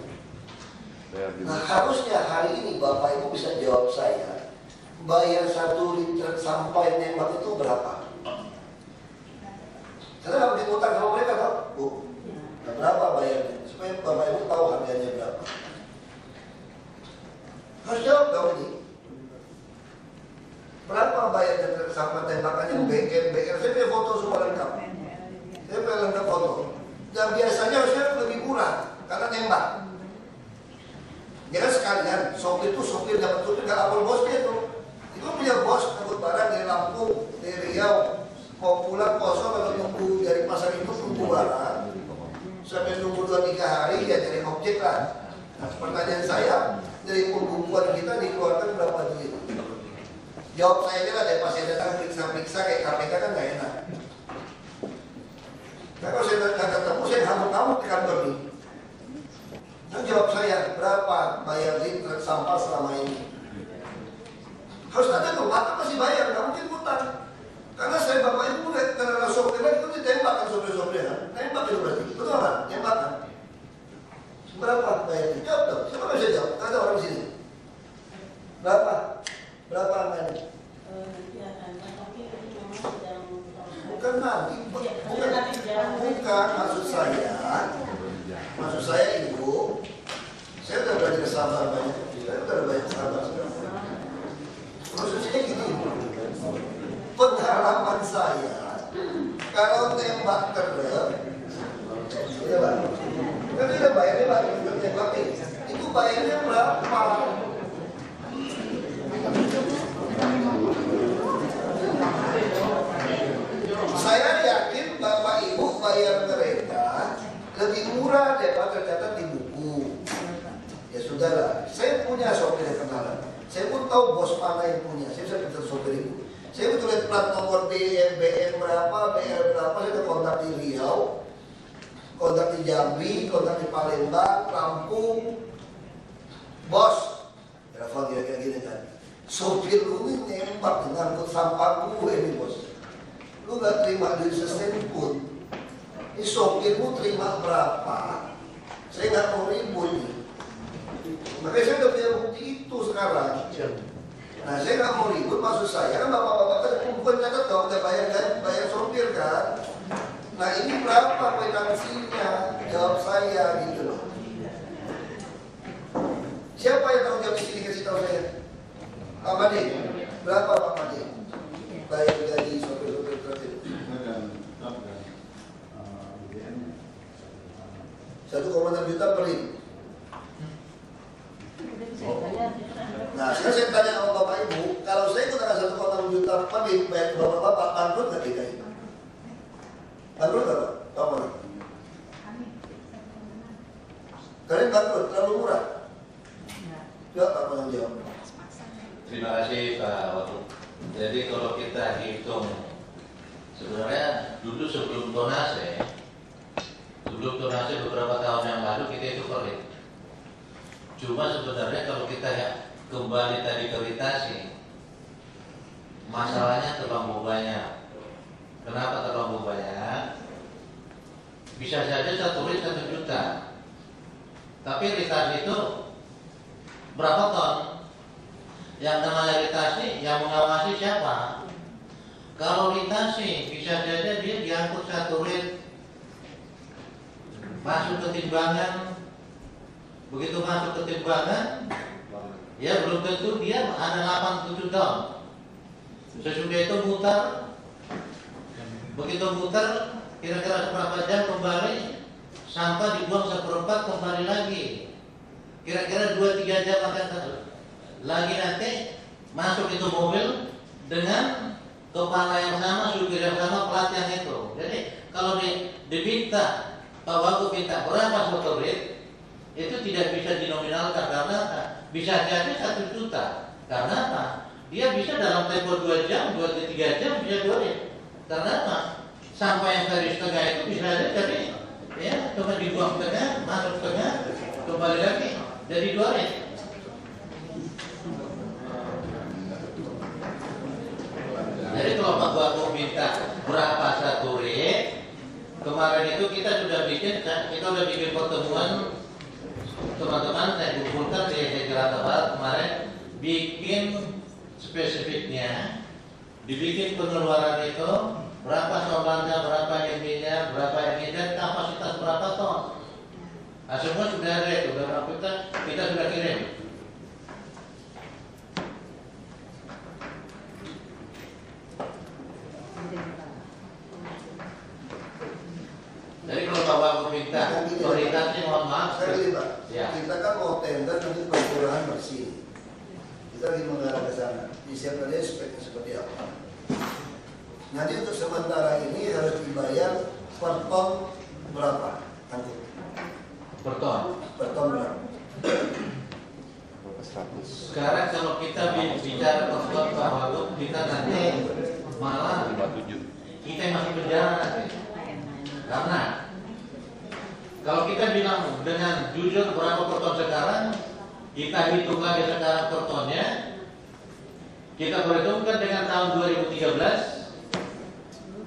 Nah harusnya hari ini Bapak Ibu bisa jawab saya, bayar 1 liter sampah yang nembak itu berapa? Karena nggak mungkin ngutang sama mereka Pak. Bu, nah, berapa bayarnya? Supaya Bapak Ibu tahu harganya berapa. Harus jawab dong ini. Berapa bayarnya truk sampah tembakannya BR? Saya punya foto semua lengkap. Saya punya lengkap foto. Dan biasanya harusnya lebih murah karena nembak. Ya kan sekalian, sopir dapat sopir nggak lapor bosnya tuh. Itu punya bos angkut barang dari Lampung, dari Riau, mau pulang kosong atau nunggu dari pasar itu tunggu barang. Sampai nunggu 2-3 hari ya jadi objek lah. Nah, pertanyaan saya, dari pembungkuan kita dikeluarkan berapa duit? Jawab saya aja lah deh, pas saya datang periksa-periksa kayak KPK kan nggak enak. Nah kalau saya nggak ketemu, saya ngamuk-ngamuk di kantor nih. Nah jawab saya, berapa bayar truk sampah selama ini? Harus ada tuh, maka masih bayar, nggak mungkin utang. Karena saya Bapak Ibu karena sopir lagi itu ditembak kan sopir-sopir kan? Tembak itu berarti, betul kan? Tembak kan? Berapa bayarnya? Jawab dong, siapa nggak bisa jawab? Ada orang di sini. Berapa? Berapa anggarannya? Bukan nanti, bukan maksud saya Ibu, saya udah belajar sabar banyak, saya udah banyak sabar. Maksud saya gini, pengalaman saya, kalau tembak truk, ya Pak, kan dia bayarnya Pak, itu bayarnya berapa? Saya yakin Bapak Ibu bayar mereka lebih murah daripada tercatat di buku. Ya sudahlah, saya punya sopir yang kenalan. Saya pun tahu bos mana yang punya. Saya bisa pintar sopir itu. Saya betul lihat plat nomor BM berapa, BR berapa. Saya udah kontak di Riau, kontak di Jambi, kontak di Palembang, Lampung. Bos, telepon kira-kira gini kan. Sopir lu ini nembak dengan sampah gue ini bos. Lu gak terima duit sesen pun. Ini sopirmu terima berapa? Saya gak mau ribut nih. Makanya saya udah punya bukti itu sekarang. Nah saya gak mau ribut, maksud saya kan bapak-bapak kan bukan catat dong, udah bayar kan, bayar sopir kan. Nah ini berapa kwitansinya? Jawab saya gitu loh. Siapa yang tanggung jawab di sini kasih tahu saya? Pak Made, berapa Pak Made? Bayar gaji sopir-sopir truk itu. 1,6 juta per ini. Nah, sekarang saya tanya sama Bapak Ibu, kalau saya gunakan 1,6 juta per ini, bayar ke Bapak-Bapak, bangkrut nggak DKI? Bangkrut nggak Pak? Pak Made? Kalian bangkrut, terlalu murah? Coba Pak Made jawab. Terima kasih Pak Wagub. Jadi kalau kita hitung sebenarnya dulu sebelum tonase beberapa tahun yang lalu kita itu pelit. Cuma sebenarnya kalau kita ya kembali tadi ke ritasi, masalahnya terlalu banyak. Kenapa terlalu banyak? Bisa saja 1 juta, tapi ritasi itu berapa ton? Yang namanya ritasi, yang mengawasi siapa? Kalau ritasi, bisa saja dia diangkut 1 rit, masuk ke timbangan. Begitu masuk ke timbangan, ya belum tentu dia ada 87 ton. Sesudah itu muter, begitu muter, kira-kira seberapa jam kembali, sampah dibuang 1/4 kembali lagi. Kira-kira 2-3 jam akan lagi nanti masuk itu mobil dengan kepala yang sama, supir yang sama, pelatihan itu. Jadi kalau diminta Pak Wagub minta berapa motorit, itu tidak bisa dinominalkan karena bisa jadi 1 juta. Karena apa? Dia bisa dalam tempo 2 jam, 2-3 jam bisa 2 rit. Karena apa? Sampah yang dari setengah itu bisa jadi ya cuma dibuang tengah, masuk tengah, kembali lagi jadi 2 rit. Jadi kalau Pak Wagub minta berapa 1 rit, kemarin itu kita sudah bikin pertemuan teman-teman, saya kumpulkan di Jakarta Barat kemarin, bikin spesifiknya, dibikin pengeluaran itu berapa solarnya, berapa ininya, berapa ini, dan kapasitas berapa ton. Nah, semua sudah ada itu, kita sudah kirim. Jadi kalau Pak Wagub minta prioritasnya, mohon maaf. Sekali Pak, Ya. kita kan mau tender nanti perkiraan bersih. Kita lagi mengarah ke sana. Disiapkan aja speknya seperti apa. Nanti untuk sementara ini harus dibayar per ton berapa? Angkut. Per ton. Per ton berapa? Sekarang kalau kita bicara per ton Pak Wagub, kita nanti malah kita masih berjalan nanti. Karena kalau kita bilang dengan jujur berapa per ton sekarang, kita hitung lagi sekarang per tonnya, kita perhitungkan dengan tahun 2013,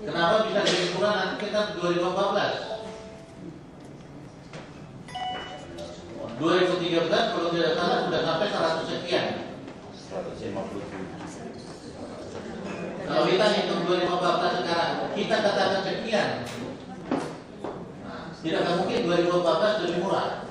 kenapa bisa jadi kurang nanti kita 2014. 2013 kalau tidak salah sudah sampai 100 sekian. Kalau kita hitung 2014 sekarang, kita katakan sekian. Tidak mungkin 2014 lebih murah.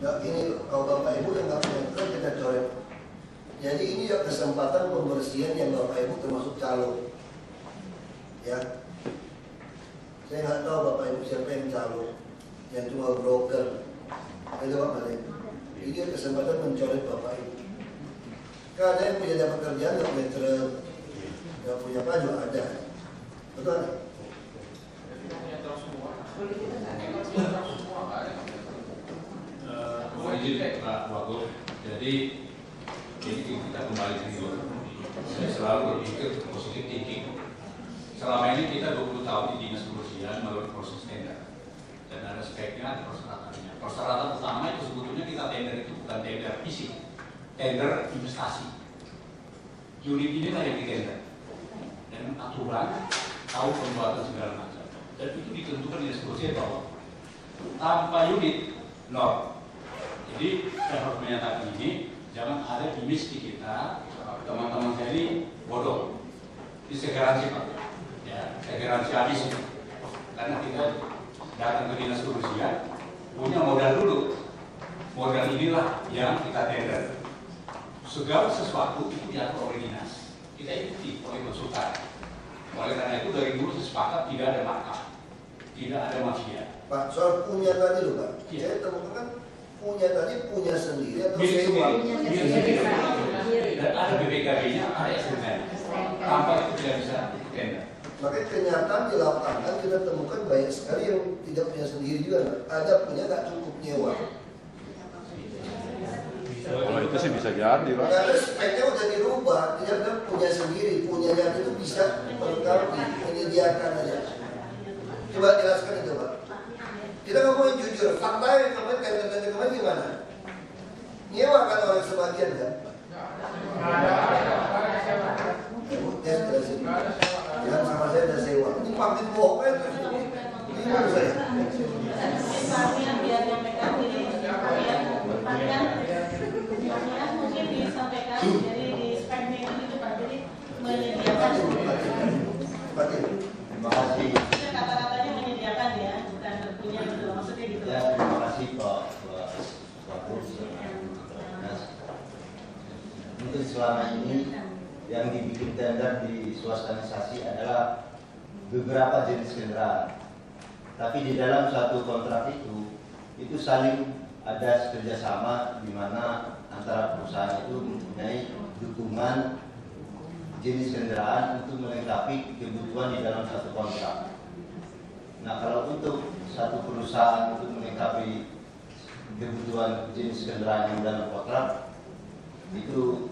Nah, ini kalau Bapak Ibu yang nggak punya truk kita coret. Jadi ini ya kesempatan pembersihan yang Bapak Ibu termasuk calo. Ya. Saya nggak tahu Bapak Ibu siapa yang calo, yang cuma broker. Itu Pak Malik. Ini kesempatan mencoret Bapak Ibu. Kan ada yang punya dapat kerjaan, nggak punya truk, nggak punya apa juga ada. Betul? Izin Pak Wagub, jadi ini kita kembali ke dulu. Saya selalu berpikir positif thinking. Selama ini kita 20 tahun di dinas kebersihan melalui proses tender, dan ada speknya, ada persyaratannya. Persyaratan utama itu sebetulnya kita tender itu bukan tender fisik, tender investasi. Unit ini lah yang ditender, dan aturan, tahu pembuatan segala macam. Dan itu ditentukan dinas kebersihan bahwa tanpa unit, nol. Jadi saya harus menyatakan ini, jangan ada image di kita, teman-teman saya ini bodoh. Ini saya garansi Pak, ya, saya garansi habis. Karena kita datang ke dinas kebersihan, punya modal dulu. Modal inilah yang kita tender. Segala sesuatu itu diatur oleh dinas. Kita ikuti oleh konsultan. Oleh karena itu dari dulu sepakat tidak ada markup, tidak ada mafia. Pak, soal punya tadi loh Pak. Iya. Saya temukan kan punya tadi punya sendiri atau Milik sewa? sendiri. Dan ada BPKB-nya, ada SDM. Tanpa itu tidak bisa tender. Makanya kenyataan di lapangan kita temukan banyak sekali yang tidak punya sendiri juga. Ada punya nggak cukup nyewa. Kalau itu sih bisa jadi, Pak. Karena speknya udah dirubah, tidak ada punya sendiri, punyanya itu bisa melengkapi, menyediakan aja. Coba jelaskan itu Pak. Kita ngomongin jujur, fakta yang kemarin kaitan kemarin gimana? Nyewa kan orang sebagian kan? Ya, jelasin. Jangan sama saya ada sewa. Ini makin bohong kan? Ini menurut saya. Kami yang biar menyampaikan diri, mungkin disampaikan jadi di speknya itu Pak, jadi menyediakan. Terima kasih. Kata-katanya menyediakan ya, bukan punya gitu, maksudnya gitu. Ya, terima kasih Pak Wagub. Mungkin selama ini yang dibikin tender di swastanisasi adalah beberapa jenis kendaraan. Tapi di dalam satu kontrak itu saling ada kerjasama di mana antara perusahaan itu mempunyai dukungan jenis kendaraan untuk melengkapi kebutuhan di dalam satu kontrak. Nah, kalau untuk satu perusahaan untuk melengkapi kebutuhan jenis kendaraan yang dalam kontrak itu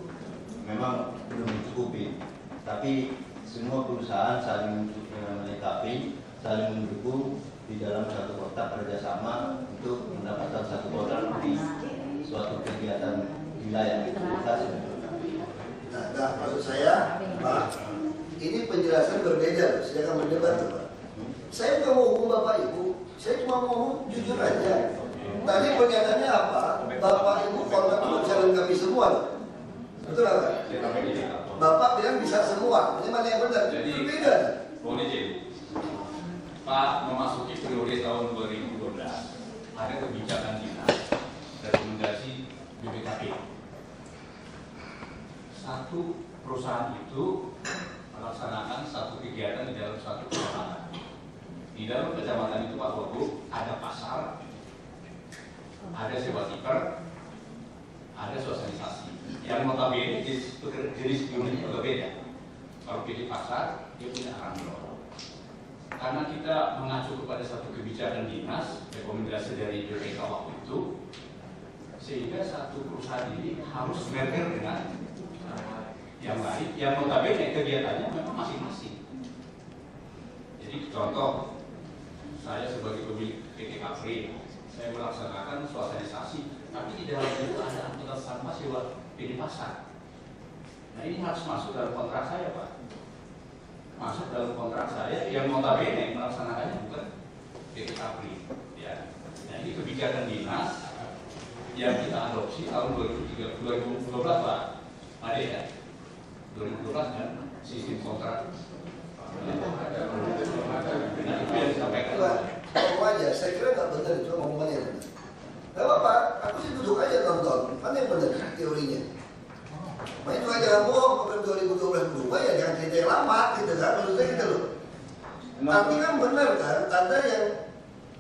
memang belum mencukupi, tapi semua perusahaan saling melengkapi, saling mendukung di dalam satu kontrak kerjasama untuk mendapatkan satu kontrak di suatu kegiatan wilayah itu. Nah, maksud saya, Pak, ini penjelasan berbeda, silakan berdebat, Pak. Saya bukan mau hukum Bapak Ibu, saya cuma mau jujur aja. Tadi pernyataannya apa? Bapak Ibu kontrak itu bisa lengkapi semua, betul nggak? Bapak bilang bisa semua, ini mana yang benar? Jadi, berbeda. boleh jadi, Pak memasuki periode tahun 2012, ada kebijakan dinas rekomendasi BPKP. Satu perusahaan itu melaksanakan satu kegiatan di dalam satu kecamatan. Di dalam kecamatan itu Pak Wagub ada pasar, ada sewa tiper, ada sosialisasi. Yang notabene jenis unit berbeda. Kalau pilih pasar, dia punya arang. Karena kita mengacu kepada satu kebijakan dinas, rekomendasi dari BPK waktu itu, sehingga satu perusahaan ini harus merger dengan yang lain, yang notabene kegiatannya memang masing-masing. Jadi contoh, saya sebagai pemilik PT Kapri, saya melaksanakan sosialisasi, tapi di dalam itu ada angkutan sampah sewa PD pasar. Nah, ini harus masuk dalam kontrak saya, Pak. Masuk dalam kontrak saya yang notabene melaksanakannya bukan PT Kapri. Ya. Nah, ini kebijakan dinas yang kita adopsi tahun 2012, Pak. Ada ya? 2012 kan sistem kontrak. Nah, itu yang disampaikan. Ngomong aja, saya kira nggak benar itu ngomongannya. Gak apa-apa, aku sih duduk aja nonton. Mana yang benar teorinya? Makanya juga jangan bohong, kalau 2012 berubah ya jangan cerita yang lama gitu kan, maksudnya gitu loh. Tapi kan benar kan, ada yang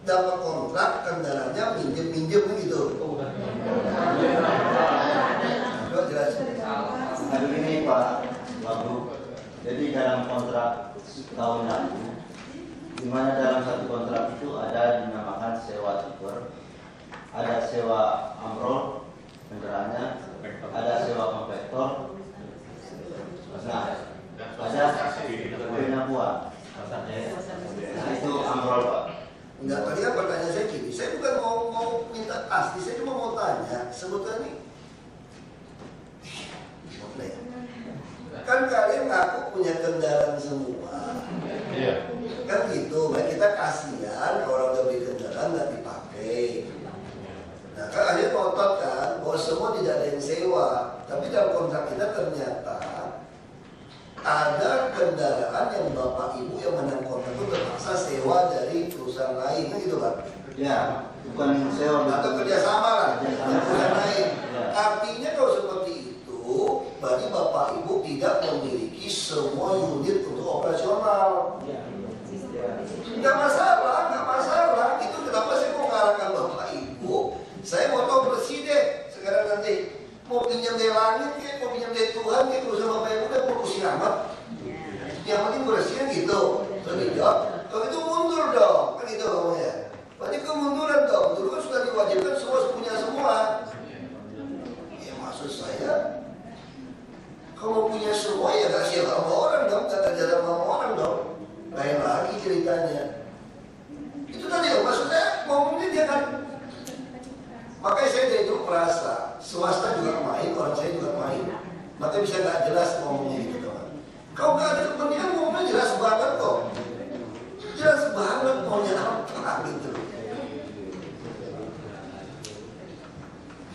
dapat kontrak kendaraannya minjem-minjem gitu. Coba jelasin. Hari ini Pak Wagub, jadi dalam kontrak tahun lalu, di mana dalam satu kontrak itu ada dinamakan sewa tiper, ada sewa amrol kendaraannya, ada sewa komplektor, nah ada penyapuan. Nah itu amrol, Pak. Enggak, tadi kan pertanyaan saya gini, saya bukan mau minta pasti, saya cuma mau tanya sebetulnya nih. Kan kalian ngaku punya kendaraan semua. Iya. Kan gitu, baik kita kasihan kalau udah beli kendaraan nggak dipakai. Nah kan akhirnya ngotot kan, bahwa semua tidak ada yang sewa. Tapi dalam kontrak kita ternyata ada kendaraan yang bapak ibu yang menang kontrak itu terpaksa sewa dari perusahaan lain, kan gitu kan? Ya, bukan sewa atau kerjasama lah dengan perusahaan lain. Ya. Artinya kalau seperti itu, berarti bapak ibu tidak memiliki semua unit untuk operasional. Nggak masalah, nggak masalah. Itu kenapa saya mau ngarahkan bapak ibu. Saya mau tahu bersih deh. Sekarang nanti mau pinjam dari langit, mau pinjam dari Tuhan, urusan bapak ibu udah pusing amat. Yang penting bersihnya gitu. Terus jawab, kalau itu mundur dong, kan itu ngomongnya. Berarti kemunduran dong. Dulu kan sudah diwajibkan semua punya semua. Ya maksud saya, kalau punya semua ya gak siap sama orang dong, gak kerja sama orang dong. Lain lagi ceritanya. Itu tadi loh, maksudnya ngomongnya dia kan. Makanya saya dari dulu merasa swasta juga main, orang saya juga main. Makanya bisa gak jelas ngomongnya gitu kan. Kalau gak ada kepentingan ngomongnya jelas banget kok. Jelas banget maunya apa gitu.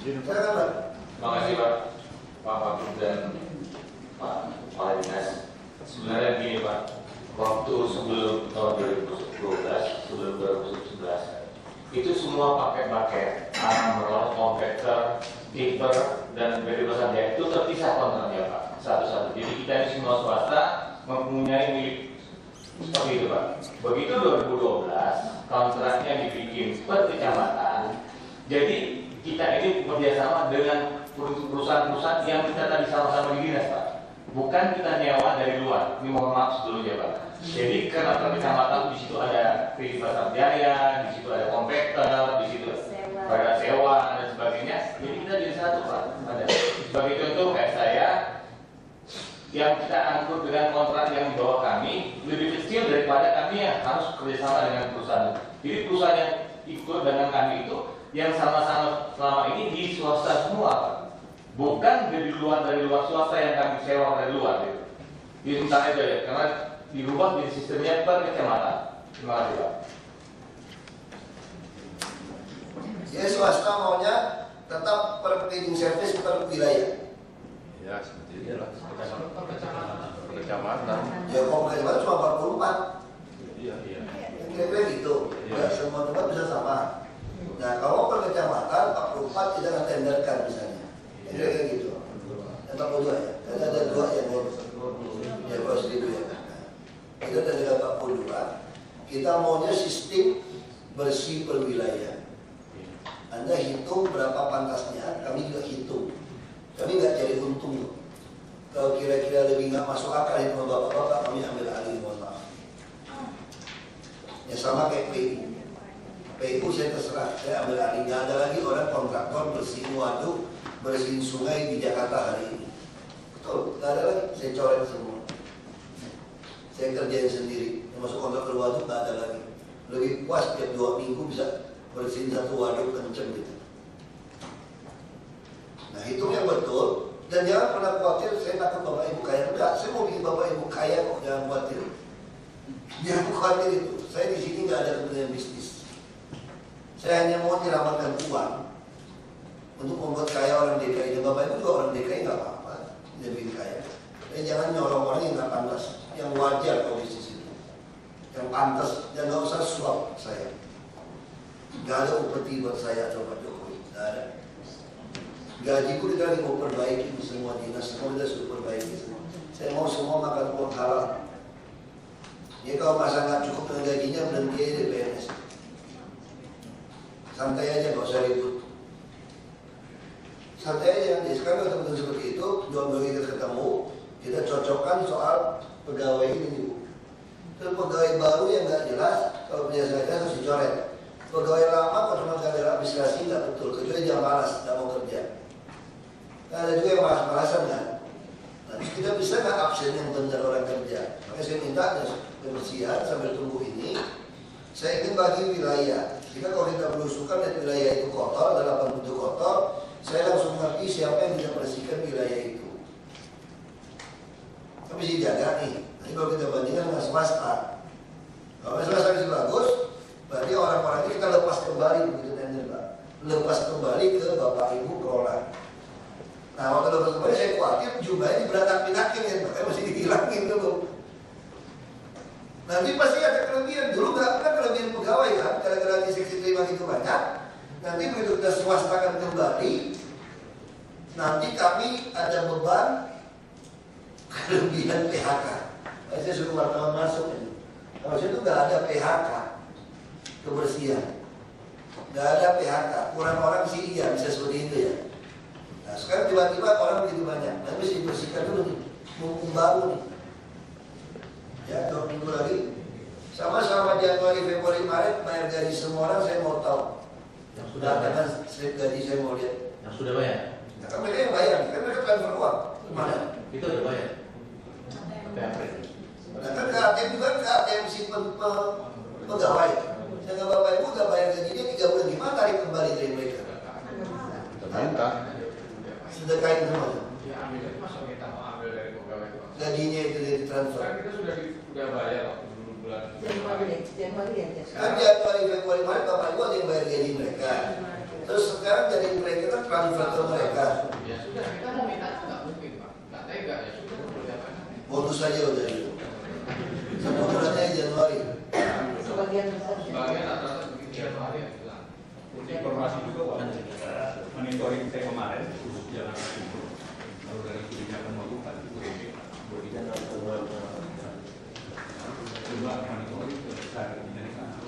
Silakan Pak. Terima kasih Pak Wagub dan Pak Dinas. Sebenarnya gini Pak, waktu sebelum tahun 2012, sebelum 2011, itu semua pakai amrol, kompakter, Kiper dan Beri Basarjaya itu terpisah kontraknya Pak, satu-satu. Jadi kita ini semua swasta mempunyai milik seperti itu Pak. Begitu 2012 kontraknya dibikin per kecamatan. Jadi kita ini bekerjasama dengan perusahaan-perusahaan yang kita tadi sama-sama di dinas Pak. Bukan kita nyewa dari luar. Ini mohon maaf sebelumnya Pak. Jadi karena per kecamatan di situ ada Beri Basarjaya, di situ ada kompakter, di situ ada sewa dan sebagainya. Jadi kita jadi satu Pak. Ada. Sebagai contoh kayak saya yang kita angkut dengan kontrak yang di bawah kami lebih kecil daripada kami yang harus kerjasama dengan perusahaan. Jadi perusahaan yang ikut dengan kami itu yang sama-sama selama ini di swasta semua Pak. Bukan dari luar swasta yang kami sewa dari luar. Gitu. Jadi misalnya aja ya, karena dirubah di sistemnya per kecamatan. Terima kasih Pak. Jadi swasta maunya tetap per cleaning service per wilayah. Ya, seperti itulah. Kecamatan. Ya kalau kecamatan cuma 44. Iya. Kira-kira gitu. Ya, semua tempat bisa sama. Nah kalau per kecamatan 44 kita akan tenderkan misalnya. Kira-kira gitu. Yang 42 ya. Ada 2 yang ngurus. Ya kalau seribu ya. Itu dari 42. Kita maunya sistem bersih per wilayah. Anda hitung berapa pantasnya, kami juga hitung. Kami nggak jadi untung loh. Kalau kira-kira lebih nggak masuk akal itu bapak-bapak, kami ambil alih, mohon maaf. Ya sama kayak PU. PU saya terserah, saya ambil alih. Nggak ada lagi orang kontraktor bersihin waduk, bersihin sungai di Jakarta hari ini. Betul, nggak ada lagi. Saya coret semua. Saya kerjain sendiri. Yang masuk kontraktor waduk nggak ada lagi. Lebih puas tiap 2 minggu bisa bersihin satu waduk kenceng gitu. Nah hitung yang betul. Dan jangan pernah khawatir saya takut bapak ibu kaya. Enggak, saya mau bikin bapak ibu kaya kok, jangan khawatir. Jangan khawatir itu. Saya di sini nggak ada kepentingan bisnis. Saya hanya mau menyelamatkan uang untuk membuat kaya orang DKI. Dan bapak ibu juga orang DKI nggak apa-apa, dia bikin kaya. Dan jangan nyolong orang yang nggak pantas, yang wajar kalau bisnis itu, yang pantas. Dan nggak usah suap saya. Nggak ada upeti buat saya atau Pak Jokowi, nggak ada. Gajiku kita lagi mau perbaiki semua dinas, semua kita sudah perbaiki semua. Saya mau semua makan uang halal. Ya kalau masa nggak cukup dengan gajinya berhenti aja di PNS. Santai aja, nggak usah ribut. Santai aja nanti. Sekarang kalau teman seperti itu, 2 minggu kita ketemu, kita cocokkan soal pegawai ini. Terus pegawai baru yang nggak jelas, kalau punya saya harus dicoret. Pegawai lama kalau cuma ada administrasi nggak betul, kecuali jam malas, nggak mau kerja. Nah, ada juga yang malas-malasan kan. Nah, kita bisa nggak absen yang benar orang kerja. Makanya saya minta kebersihan sambil tunggu ini. Saya ingin bagi wilayah. Kita kalau kita berusukan dan wilayah itu kotor, ada 80 kotor, saya langsung ngerti siapa yang bisa bersihkan wilayah itu. Tapi dijaga nih. Nanti kalau kita bandingkan dengan swasta, kalau swasta bisa bagus, berarti orang-orang ini kita lepas kembali begitu tender Pak. Lepas kembali ke Bapak Ibu kelola. Nah waktu lepas kembali saya khawatir jumlahnya berantak-pinakin ya, makanya masih dihilangin dulu. Nanti pasti ada kelebihan. Dulu nggak pernah kelebihan pegawai kan, gara-gara di seksi terima itu banyak. Nanti begitu kita swastakan kembali, nanti kami ada beban kelebihan PHK. Saya suruh wartawan masuk ini. Kalau saya itu nggak ada PHK. Kebersihan, nggak ada PHK, kurang orang sih iya bisa seperti itu ya. Nah sekarang tiba-tiba orang begitu banyak, nah mesti dibersihkan dulu nih, mumpung baru nih. Ya 2 minggu lagi, sama-sama Januari, Februari, Maret bayar gaji semua orang, saya mau tahu. Yang sudah dengan slip gaji saya mau lihat. Yang sudah bayar? Nah, kan mereka yang bayar, kan mereka transfer uang. Mana? Itu udah bayar. Nah kan ke ATM juga ke ATM simpen pegawai. Dengan Bapak Ibu udah bayar gajinya 3 bulan, gimana tarik kembali dari mereka? Minta. Sedekahin semua. Gajinya itu dari transfer. Kita sudah bayar bulan Januari ya. Kan Januari, Februari, Maret Bapak Ibu ada yang bayar gaji mereka. Terus sekarang dari mereka kan transfer ke mereka. Ya sudah, kita mau minta nggak mungkin Pak, nggak tega ya sudah. Bonus saja udah itu. Semua bulannya Januari. Sebagian besar. Sebagian atas Januari ya bilang. Untuk informasi juga waktu monitoring saya kemarin khusus Jalan Timur, kalau dari kebijakan melakukan UMP jumlah monitoring besar dari sana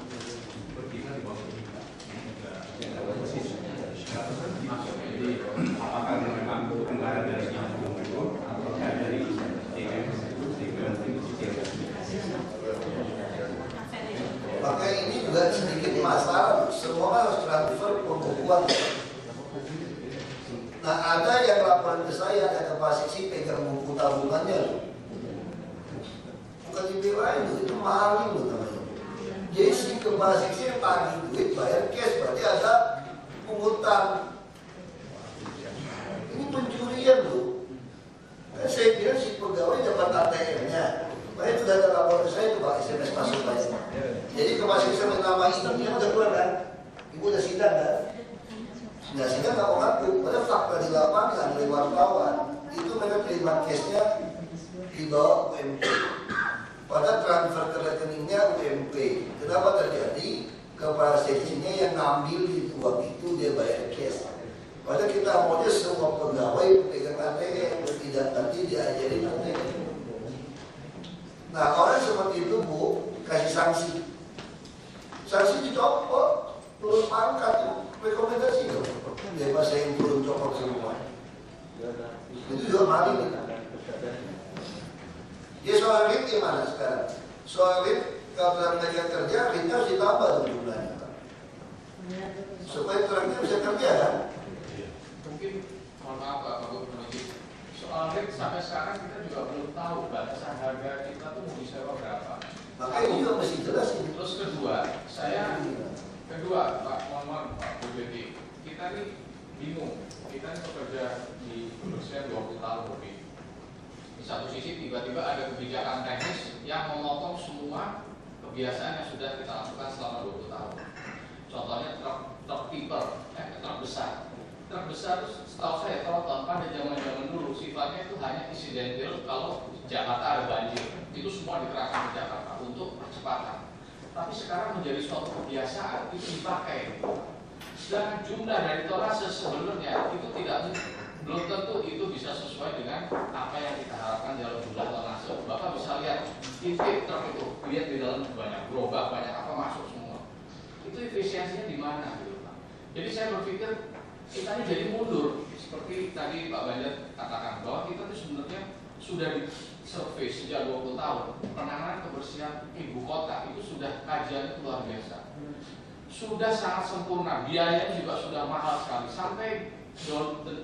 berkira di bawah 3 yang ada persis masuk. Jadi apakah memang anggaran dari yang itu atau dari Makanya ini juga sedikit masalah, semua harus transfer pembukuan. Nah ada yang laporan ke saya, ada Pak Siksi pegang buku tabungannya, bukan dibelain itu maling loh namanya. Jadi si ke Pak Siksi tagih duit bayar cash, berarti ada pungutan. Ini pencurian loh. Kan saya bilang si pegawai dapat ATM-nya. Makanya sudah ada laporan ke saya itu Pak, SMS masuk Pak. Jadi ke Pak Siksi nama istrinya udah keluar kan? Ibu udah sidang kan? Nah sehingga nggak mau ngaku, padahal fakta di lapangan oleh wartawan itu mereka terima case-nya di bawah UMP. Padahal transfer ke rekeningnya UMP. Kenapa terjadi? Kepala seksinya yang ngambil di uang itu dia bayar cash. Padahal kita maunya semua pegawai pegang ATM, tidak nanti diajarin ATM. Nah orang seperti itu Bu, kasih sanksi. Sanksi dicopot, turun pangkat itu rekomendasi dong. Bebas saya yang turun copot semua. Itu juga maling. Dia soal RIT gimana sekarang? Soal RIT kalau dalam tenaga kerja, RIT harus ditambah dong jumlahnya. Supaya terangnya bisa kerja kan? Mungkin, mohon maaf Pak Gubernur, soal RIT sampai sekarang kita juga belum tahu batasan harga kita tuh mau disewa berapa. Makanya ini juga mesti jelas ini. Terus kedua Pak, mohon maaf Pak BPD, kita nih bingung, kita nih bekerja di kebersihan 20 tahun lebih. Di satu sisi tiba-tiba ada kebijakan teknis yang memotong semua kebiasaan yang sudah kita lakukan selama 20 tahun. Contohnya truk tipper, truk besar. Truk besar itu setahu saya kalau pada zaman-zaman dulu sifatnya itu hanya insidental kalau Jakarta ada banjir. Itu semua dikerahkan ke Jakarta untuk percepatan. Tapi sekarang menjadi suatu kebiasaan itu dipakai. Dan jumlah dari tonnase sebenarnya itu belum tentu itu bisa sesuai dengan apa yang kita harapkan dalam jumlah tonnase. Bapak bisa lihat intake truk itu, lihat di dalam banyak gerobak, banyak apa masuk semua. Itu efisiensinya di mana gitu Pak. Jadi saya berpikir kita ini jadi mundur seperti tadi Pak Banjar katakan bahwa kita itu sebenarnya sudah disurvei sejak 20 tahun penanganan kebersihan ibu kota itu sudah kajian luar biasa, sudah sangat sempurna, biayanya juga sudah mahal sekali sampai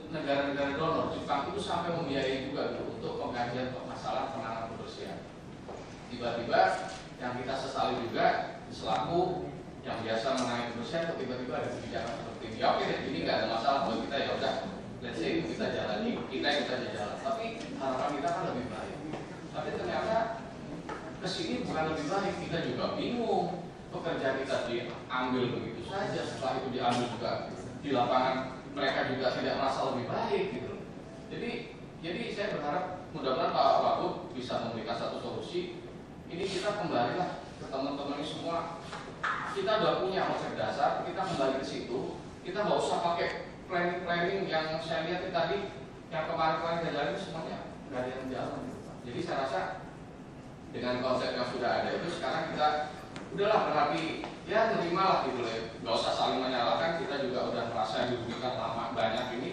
negara-negara donor Jepang itu sampai membiayai juga gitu, untuk pengkajian masalah penanganan kebersihan. Tiba-tiba yang kita sesali juga selaku yang biasa menangani kebersihan tiba-tiba ada kebijakan seperti ini. Ya oke, ini nggak ada masalah buat kita, ya udah, let's say itu kita jalani, kita jalan. Tapi harapan kita kan lebih baik. Tapi ternyata kesini bukan lebih baik, kita juga bingung. Pekerjaan kita diambil begitu saja, setelah itu diambil juga di lapangan mereka juga tidak merasa lebih baik gitu. Jadi saya berharap mudah-mudahan Pak Wagub bisa memberikan satu solusi. Ini kita kembalilah ke teman-teman ini semua. Kita udah punya konsep dasar, kita kembali ke situ. Kita nggak usah pakai planning yang saya lihat tadi, yang kemarin-kemarin kita jalan semuanya nggak ada yang jalan. Jadi saya rasa dengan konsep yang sudah ada itu sekarang kita udahlah berarti ya terimalah gitu lah, nggak usah saling menyalahkan. Kita juga udah merasa yang dirugikan lama banyak ini,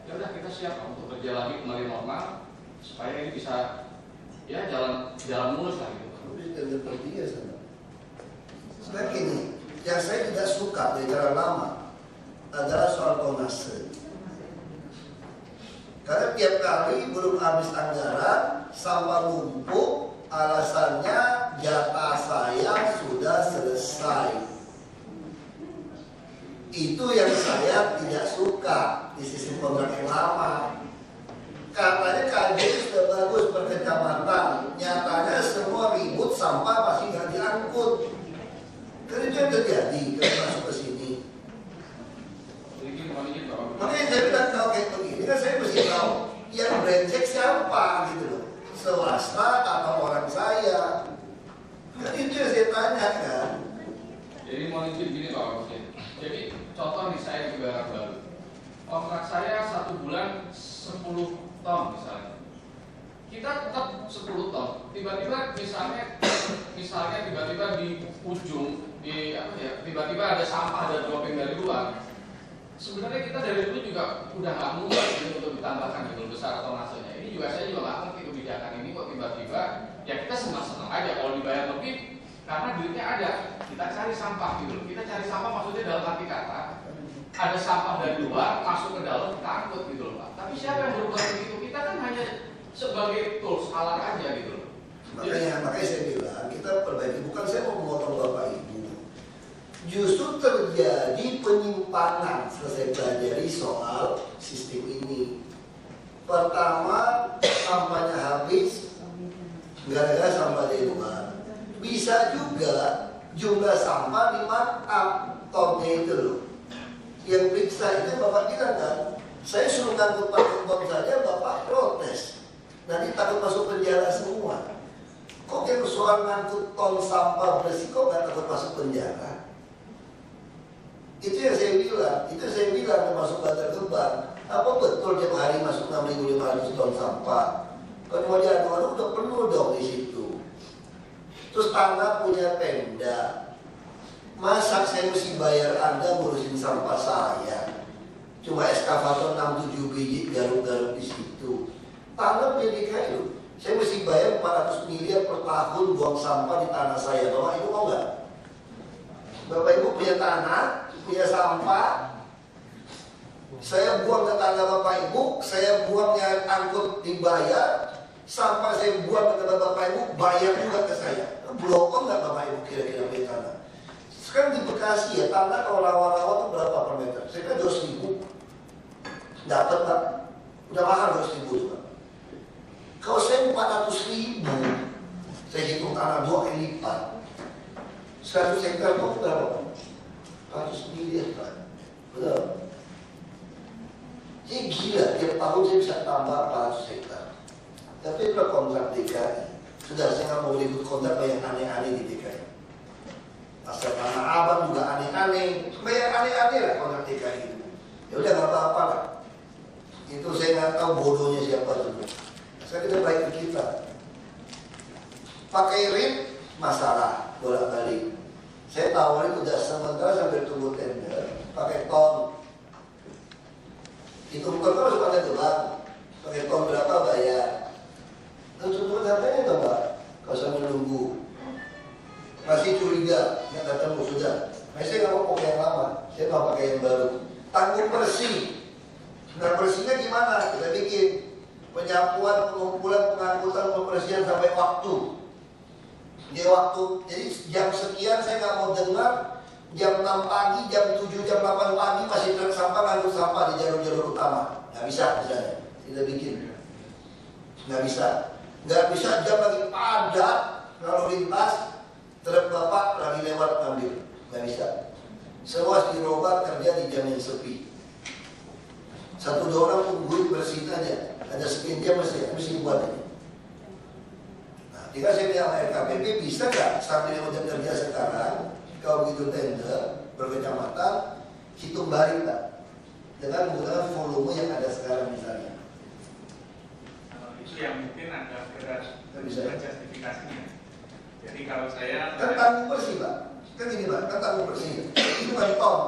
ya udah kita siap untuk kerja lagi kembali normal supaya ini bisa ya jalan mulus lah gitu. Sebenarnya gini, yang saya tidak suka dari cara lama adalah soal tonnase. Karena tiap kali belum habis anggaran, sampah numpuk, alasannya jatah saya sudah selesai. Itu yang saya tidak suka di sistem kontrak yang lama. Katanya KJ sudah bagus per kecamatan, nyatanya semua ribut sampah masih nggak diangkut. Karena itu yang terjadi kalau masuk ke sini. Makanya saya bilang kalau kayak begini kan saya mesti tahu yang brengsek siapa gitu loh, swasta atau orang saya. Kan itu yang saya tanya kan. Jadi mau izin gini Pak Wagup. Jadi contoh contoh nih, saya di Barat Baru. Kontrak saya 1 bulan 10 ton misalnya. Kita tetap 10 ton. Tiba-tiba misalnya tiba-tiba di ujung tiba-tiba ada sampah dan dropping dari luar. Sebenarnya kita dari dulu juga udah nggak mudah untuk ditambahkan gitu besar atau masanya. Ini juga saya juga nggak ngerti kebijakan ini kok tiba-tiba ya kita senang-senang aja kalau dibayar lebih karena duitnya ada. Kita cari sampah gitu. Kita cari sampah maksudnya dalam arti kata ada sampah dari luar masuk ke dalam kita angkut gitu loh Pak. Tapi siapa yang berubah begitu? Kita kan hanya sebagai tools alat aja gitu loh. Makanya saya bilang kita perbaiki, bukan saya mau memotong Bapak Ibu. Justru terjadi penyimpangan selesai pelajari soal sistem ini. Pertama, sampahnya habis gara-gara sampah dari luar. Bisa juga jumlah sampah di markup tonnya itu loh. Yang periksa itu Bapak bilang kan, saya suruh ngangkut pakai bom saja Bapak protes. Nanti takut masuk penjara semua. Kok yang soal ngangkut ton sampah bersih kok nggak takut masuk penjara? Itu yang saya bilang termasuk Bantar Gebang. Apa betul tiap hari masuk 6.500 ton sampah? Kalau mau jadwal udah penuh dong di situ. Terus tanah punya Pemda. Masa saya mesti bayar Anda ngurusin sampah saya? Cuma eskavator 67 biji garuk-garuk di situ. Tanah punya DKI loh. Saya mesti bayar 400 miliar per tahun buang sampah di tanah saya. Bapak Ibu mau nggak? Bapak Ibu punya tanah, punya sampah, saya buang ke tanah Bapak Ibu, saya buangnya angkut dibayar, sampah saya buang ke tanah Bapak Ibu, bayar juga ke saya. Blokon nggak Bapak Ibu kira-kira punya tanah? Sekarang di Bekasi ya, tanah kalau rawa-rawa itu berapa per meter? Saya kan 200.000, dapat Pak, udah mahal 200.000 tuh Pak. Kalau saya 400.000, saya hitung tanah 2 kali lipat. 100 hektar kok berapa? 100 miliar Pak. Betul. Jadi gila, tiap tahun saya bisa tambah 400 hektar. Tapi itu kontrak DKI. Sudah, saya nggak mau ribut kontrak yang aneh-aneh di DKI. Pasal Tanah Abang juga aneh-aneh. Yang aneh-aneh lah kontrak DKI itu. Ya udah nggak apa-apa lah. Itu saya nggak tahu bodohnya siapa dulu. Saya kita baik ke kita. Pakai rim masalah bolak-balik. Saya tawarin udah sementara sambil tunggu tender pakai ton. Hitung ton harus pada gelang. Pakai ton berapa bayar? Tunggu harganya dong Pak. Kalau sambil nunggu masih curiga nggak ketemu sudah. Nah, saya nggak mau pakai yang lama. Saya mau pakai yang baru. Tanggung bersih. Nah bersihnya gimana? Kita bikin penyapuan, pengumpulan, pengangkutan, pembersihan sampai waktu. Dia waktu, jadi jam sekian saya nggak mau dengar jam 6 pagi, jam 7, jam 8 pagi masih truk sampah ngangkut sampah di jalur-jalur utama. Nggak bisa misalnya, tidak bikin. Nggak bisa jam lagi padat lalu lintas, truk bapak lagi lewat ambil. Nggak bisa. Semua dirobak kerja di jam yang sepi. 1-2 orang tungguin bersihin aja. Ada sekian jam mesti buat ini. Nah, jika saya bilang RKPP bisa nggak sambil yang udah kerja sekarang, kalau begitu tender berkecamatan, hitung balik Pak, dengan menggunakan volume yang ada sekarang misalnya. Itu yang mungkin ada berat justifikasinya. Jadi kalau saya kan tanggung bersih Pak, kan gini Pak, kan tanggung bersih. Itu bukan ton.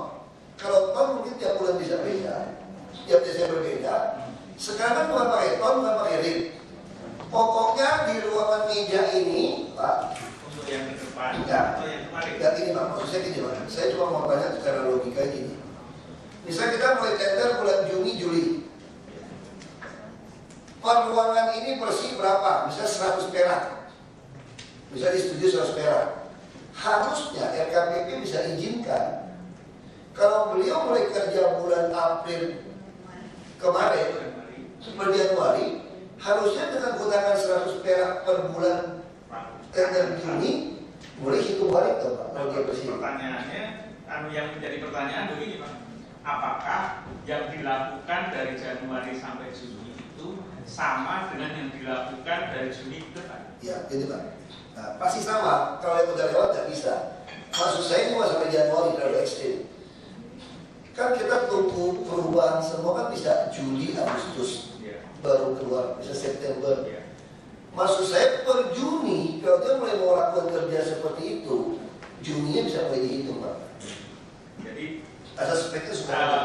Kalau ton mungkin tiap bulan bisa beda, tiap Desember berbeda. Sekarang bukan pakai ton, bukan pakai ring. Pokoknya di ruangan meja ini, Pak. Untuk yang ke depan, ya, atau yang kemarin? Ya gini Pak, maksud saya gini Pak. Saya cuma mau tanya secara logika gini. Misalnya kita mulai tender bulan Juni, Juli. Per ruangan ini bersih berapa? Misalnya 100 perak. Misalnya di studio 100 perak. Harusnya RKPP bisa izinkan. Kalau beliau mulai kerja bulan April kemarin, per Januari, harusnya dengan gunakan 100 perak per bulan tender Juni, boleh hitung balik tuh Pak. Pertanyaannya, yang menjadi pertanyaan begini Pak, apakah yang dilakukan dari Januari sampai Juni itu sama dengan yang dilakukan dari Juni ke depan? Ya, gitu Pak. Nah, pasti sama. Kalau yang udah lewat nggak bisa. Maksud saya cuma sampai Januari terlalu ekstrim. Kan kita tunggu perubahan semua kan bisa Juli, Agustus baru keluar, bisa September. Maksud saya per Juni, kalau dia mulai mau lakukan kerja seperti itu, Juninya bisa mulai dihitung, Pak. Jadi ada speknya sudah ada.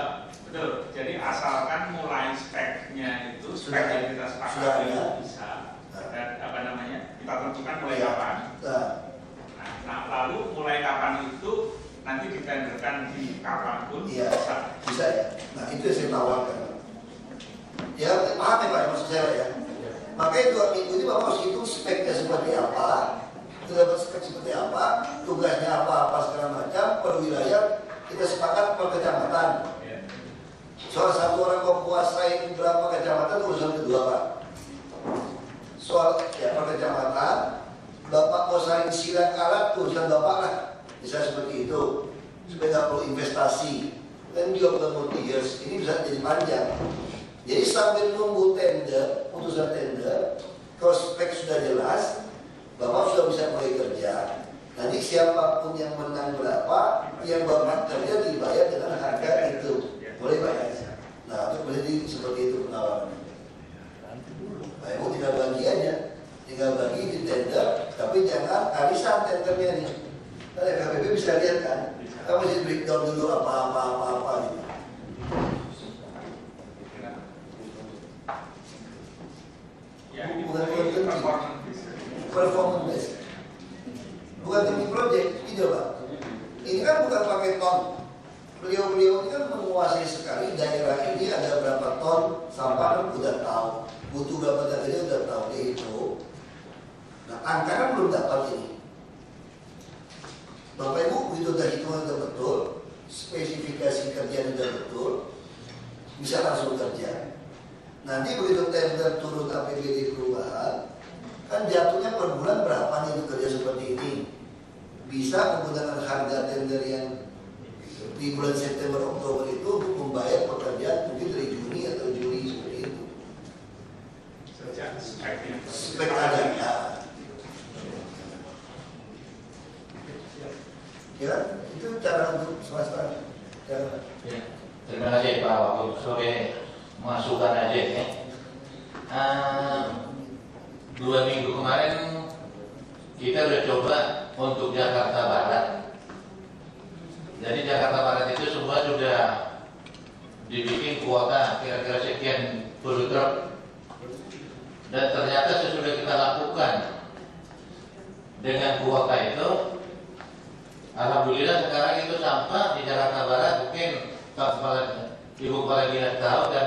Betul. Jadi asalkan mulai speknya itu spek yang kita sepakati bisa. Dan apa namanya? Kita tentukan mulai kapan. Nah, lalu mulai kapan itu nanti ditenderkan di kapanpun bisa. Bisa ya. Nah itu yang saya tawarkan. Ya paham ya Pak maksud saya ya. Makanya 2 minggu ini Bapak harus hitung speknya seperti apa, dapat spek seperti apa, tugasnya apa segala macam, per wilayah kita sepakat per kecamatan. Soal satu orang mau kuasain berapa kecamatan itu urusan kedua Pak. Soal ya per kecamatan, Bapak mau saling silang alat urusan Bapak lah. Bisa seperti itu, supaya nggak perlu investasi. Dan juga bukan multi-years, ini bisa jadi panjang. Jadi sambil nunggu tender, putusan tender, kalau spek sudah jelas, Bapak sudah bisa mulai kerja. Nanti siapapun yang menang berapa, yang Bapak kerja dibayar dengan harga itu. Boleh bayar. Nah, itu boleh seperti itu penawarannya. Nah, Ibu tinggal bagi aja, tinggal bagi di tender, tapi jangan arisan tendernya nih. Nah, KPP bisa lihat kan, kita mesti breakdown dulu apa gitu. Ya, bukan performance based, bukan tim project, ini Pak. Ini kan bukan pakai ton. Beliau-beliau ini kan menguasai sekali daerah ini ada berapa ton sampah kan udah tahu, butuh berapa datanya udah tahu dia itu. Nah, angka kan belum dapat ini. Bapak Ibu begitu udah hitungan udah betul, spesifikasi kerjaan udah betul, bisa langsung kerja. Nanti begitu tender turun APBD perubahan, kan jatuhnya per bulan berapa nih untuk kerja seperti ini? Bisa menggunakan harga tender yang di bulan September Oktober itu untuk membayar pekerjaan mungkin dari Juni atau Juli seperti itu. Spek ada. Ya, itu cara untuk swasta. Ya. Terima kasih Pak Wagub. Sebagai masukan aja ya. 2 minggu kemarin kita udah coba untuk Jakarta Barat. Jadi Jakarta Barat itu semua sudah dibikin kuota kira-kira sekian puluh truk. Dan ternyata sesudah kita lakukan dengan kuota itu, alhamdulillah sekarang itu sampah di Jakarta Barat mungkin Pak Kepala, Ibu Kepala Dinas tahu dan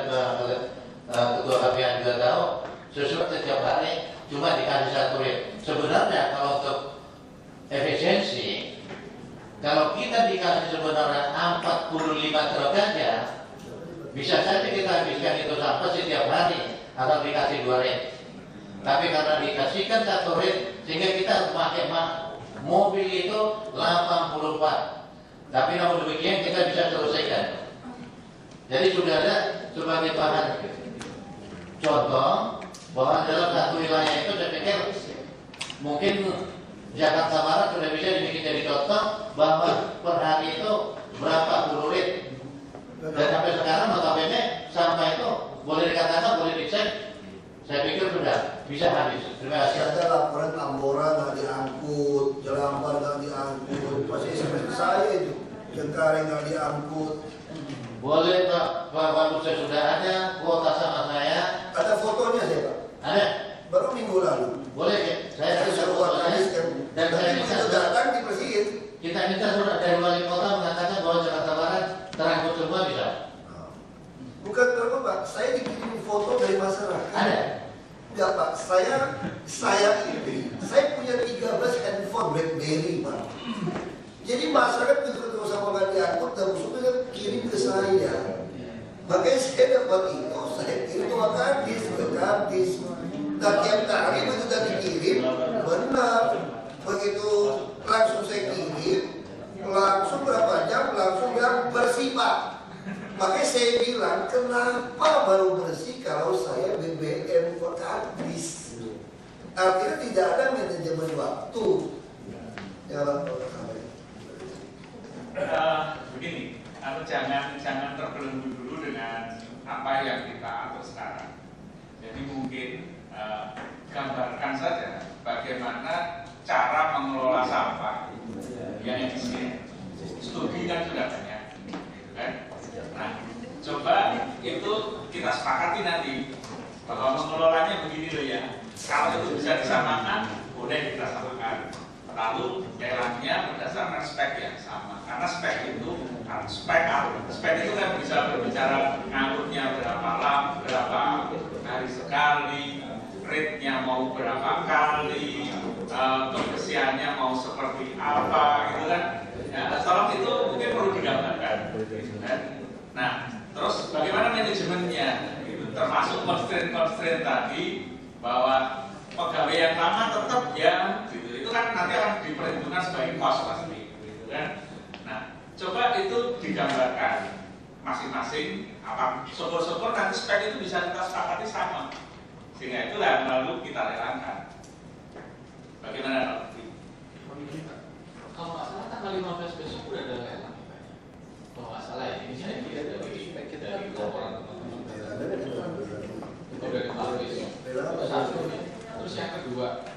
Ketua KPA juga tahu, sesuatu setiap hari cuma dikasih 1 rit. Sebenarnya kalau untuk efisiensi, kalau kita dikasih sebenarnya 45 truk aja, bisa saja kita habiskan itu sampah setiap hari atau dikasih 2 rit. Tapi karena dikasihkan 1 rit, sehingga kita harus pakai mobil itu 84. Tapi namun demikian kita bisa selesaikan. Jadi sudah ada sebagai bahan contoh bahwa dalam satu wilayah itu saya pikir mungkin Jakarta Barat sudah bisa dibikin jadi contoh bahwa per hari itu berapa puluh rit. Dan sampai sekarang notabene sampah itu boleh dikatakan, boleh dicek, saya pikir sudah bisa habis. Terima kasih. Ada laporan Tambora nggak diangkut, Jelambar nggak diangkut, pasti SMS saya itu, Cengkareng nggak diangkut. Boleh Pak Wagub, saya sudah ada kuota sama saya. Ada fotonya saya Pak. Ada. Baru minggu lalu. Boleh ya? Saya suruh wakilkan. Dan saya minta datang dibersihin. Kita minta surat dari wali kota mengatakan bahwa Jakarta Barat terangkut semua bisa. Bukan berapa Pak, saya dikirim foto dari masyarakat. Ada. Ya Pak, saya punya 13 handphone BlackBerry Pak. Jadi masyarakat begitu sama nggak diangkut dan musuhnya kirim ke saya. Makanya saya dapat itu, saya kirim ke Kadis. Dan tiap kali begitu udah dikirim, benar. Begitu langsung saya kirim, langsung berapa jam, langsung bilang bersih Pak. Makanya saya bilang, kenapa baru bersih kalau saya BBM ke Kadis? Artinya tidak ada manajemen waktu. Ya, begini, jangan terbelenggu dulu dengan apa yang kita atur sekarang. Jadi mungkin gambarkan saja bagaimana cara mengelola sampah yang efisien. Studi kan sudah banyak, gitu kan? Nah, coba itu kita sepakati nanti bahwa mengelolanya begini loh ya. Kalau itu bisa disamakan, boleh kita samakan. Lalu lelangnya berdasarkan spek yang sama. Karena spek itu kan bisa berbicara ngangkutnya berapa lama, berapa hari sekali, rate-nya mau berapa kali, kebersihannya mau seperti apa, gitu kan? Ya, tolong itu mungkin perlu digambarkan. Nah, terus bagaimana manajemennya? Termasuk constraint tadi bahwa pegawai yang lama tetap ya, gitu. Itu kan nanti akan diperhitungkan sebagai cost pasti, gitu kan? Nah, coba itu digambarkan masing-masing. Apa syukur-syukur nanti spek itu bisa kita sepakati sama, sehingga itulah lalu kita lelangkan. Bagaimana Pak? Kalau nggak salah tanggal 15 besok udah ada lelang. Kalau nggak salah ya, ini saya lihat dari laporan teman-teman. Udah dipublish. Satu nih. Terus yang kedua,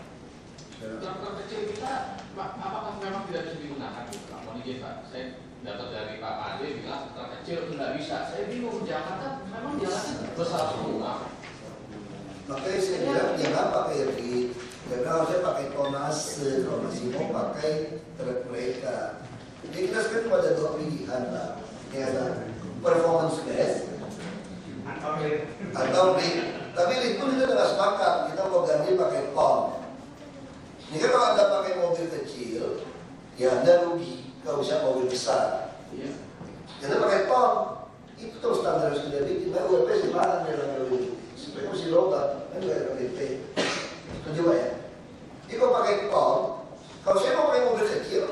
truk kecil kita, apakah memang tidak bisa digunakan? Mohon izin Pak, saya dapat dari Pak Ade bilang truk kecil itu nggak bisa. Saya bingung, Jakarta memang jalannya besar semua. Makanya saya bilang jangan pakai rit, karena harusnya pakai tonase, kalau masih mau pakai truk mereka. Jadi kita sekarang pada dua pilihan lah, ya kan? Performance base atau rit. Tapi rit pun kita tidak sepakat, kita mau ganti pakai ton. Ini kan kalau Anda pakai mobil kecil, ya Anda rugi kalau bisa mobil besar. Jadi pakai ton, itu terus standar harus kita bikin. Nah, URP silahkan dalam itu. Supaya masih logam, kan juga ada KTP. Coba ya. Jadi kalau pakai ton, kalau saya mau pakai mobil kecil,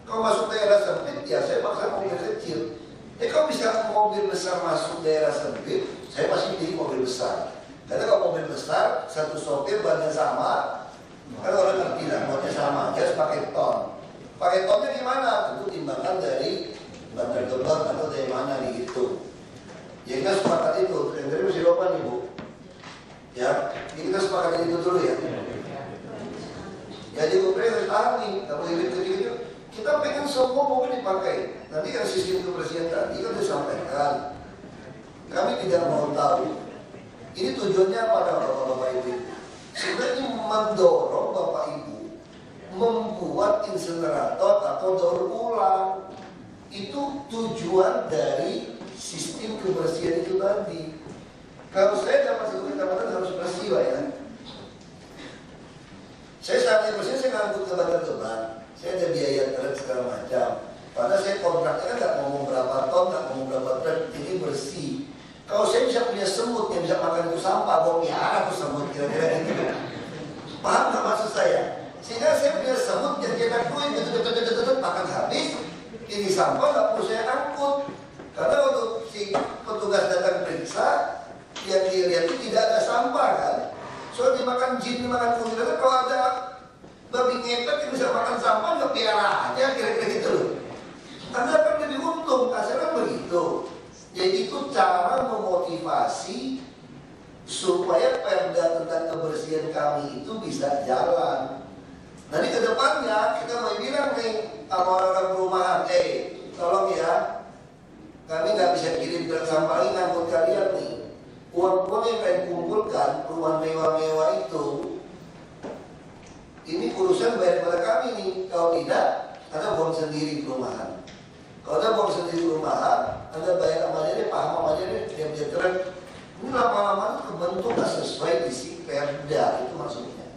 kalau masuk daerah sempit, ya saya paksa mobil kecil. Kalau bisa mobil besar masuk daerah sempit, saya pasti pilih mobil besar. Karena kalau mobil besar, satu sopir bannya sama, kan orang ngerti lah, bannya sama, dia harus pakai ton. Pakai tonnya gimana? Tentu timbangan dari Bantar Gebang atau dari mana dihitung. Ya kita sepakat itu, yang tadi masih lupa nih Bu. Ya, ini kita sepakat itu dulu ya. Jadi Bu Pre harus tahu nih, kalau ini kecil-kecil, kita pengen semua mobil dipakai. Nanti yang sistem kebersihan tadi kan disampaikan. Kami tidak mau tahu. Ini tujuannya apa Bapak Ibu? Sebenarnya mendorong Bapak Ibu membuat insenerator atau daur ulang. Itu tujuan dari sistem kebersihan itu tadi. Kalau saya dapat satu kecamatan harus bersih Pak ya. Saya saatnya bersih, saya ngangkut ke Bantar Gebang. Saya ada biaya truk segala macam. Padahal saya kontraknya kan nggak ngomong berapa ton, nggak ngomong berapa truk, ini bersih. Kalau saya bisa punya semut yang bisa makan itu sampah, mau miara tuh semut kira-kira gitu. Paham nggak maksud saya? Sehingga saya punya semut yang cetak kue, makan habis, ini sampah nggak perlu saya angkut. Karena waktu si petugas datang periksa, yang dia lihat itu tidak ada sampah kan. Soalnya dimakan jin, dimakan kucing, kalau ada babi ngepet yang bisa makan sampah, nggak piara aja kira-kira gitu. Anda akan lebih untung, kasarnya begitu. Jadi itu cara memotivasi supaya perda tentang kebersihan kami itu bisa jalan. Nanti ke depannya kita mau bilang nih sama orang-orang perumahan, tolong ya, kami nggak bisa kirim truk sampah ini ngangkut kalian nih. Uang-uang yang kalian kumpulkan, perumahan mewah-mewah itu, ini urusan bayar pada kami nih. Kalau tidak, Anda buang sendiri perumahan. Kalau Anda buang sendiri perumahan, Anda bayar sama dia, paham sama dia, dia punya truk. Ini lama-lama kebentuk nggak sesuai isi perda, itu maksudnya.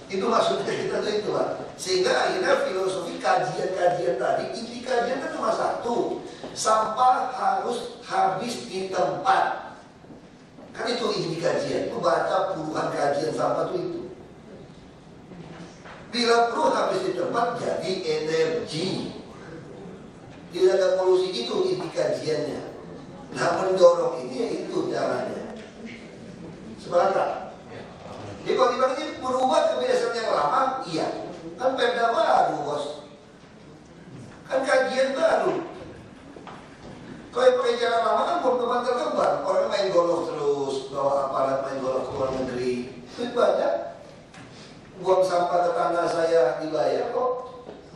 Itu maksudnya kita tuh itu Pak. Sehingga akhirnya filosofi kajian-kajian tadi, inti kajian kan cuma satu, sampah harus habis di tempat. Kan itu inti kajian. Itu baca puluhan kajian sampah itu. Bila perlu habis di tempat jadi energi. Tidak ada polusi, itu inti kajiannya. Nah mendorong ini ya itu caranya. Sepakat. Jadi kalau dibilang ini berubah kebiasaan yang lama, iya. Kan perda baru bos. Kan kajian baru. pakai cara lama kan buat teman terkembang. Orang main golf terus, bawa aparat main golf ke luar negeri. Itu banyak. Buang sampah ke tanah saya dibayar kok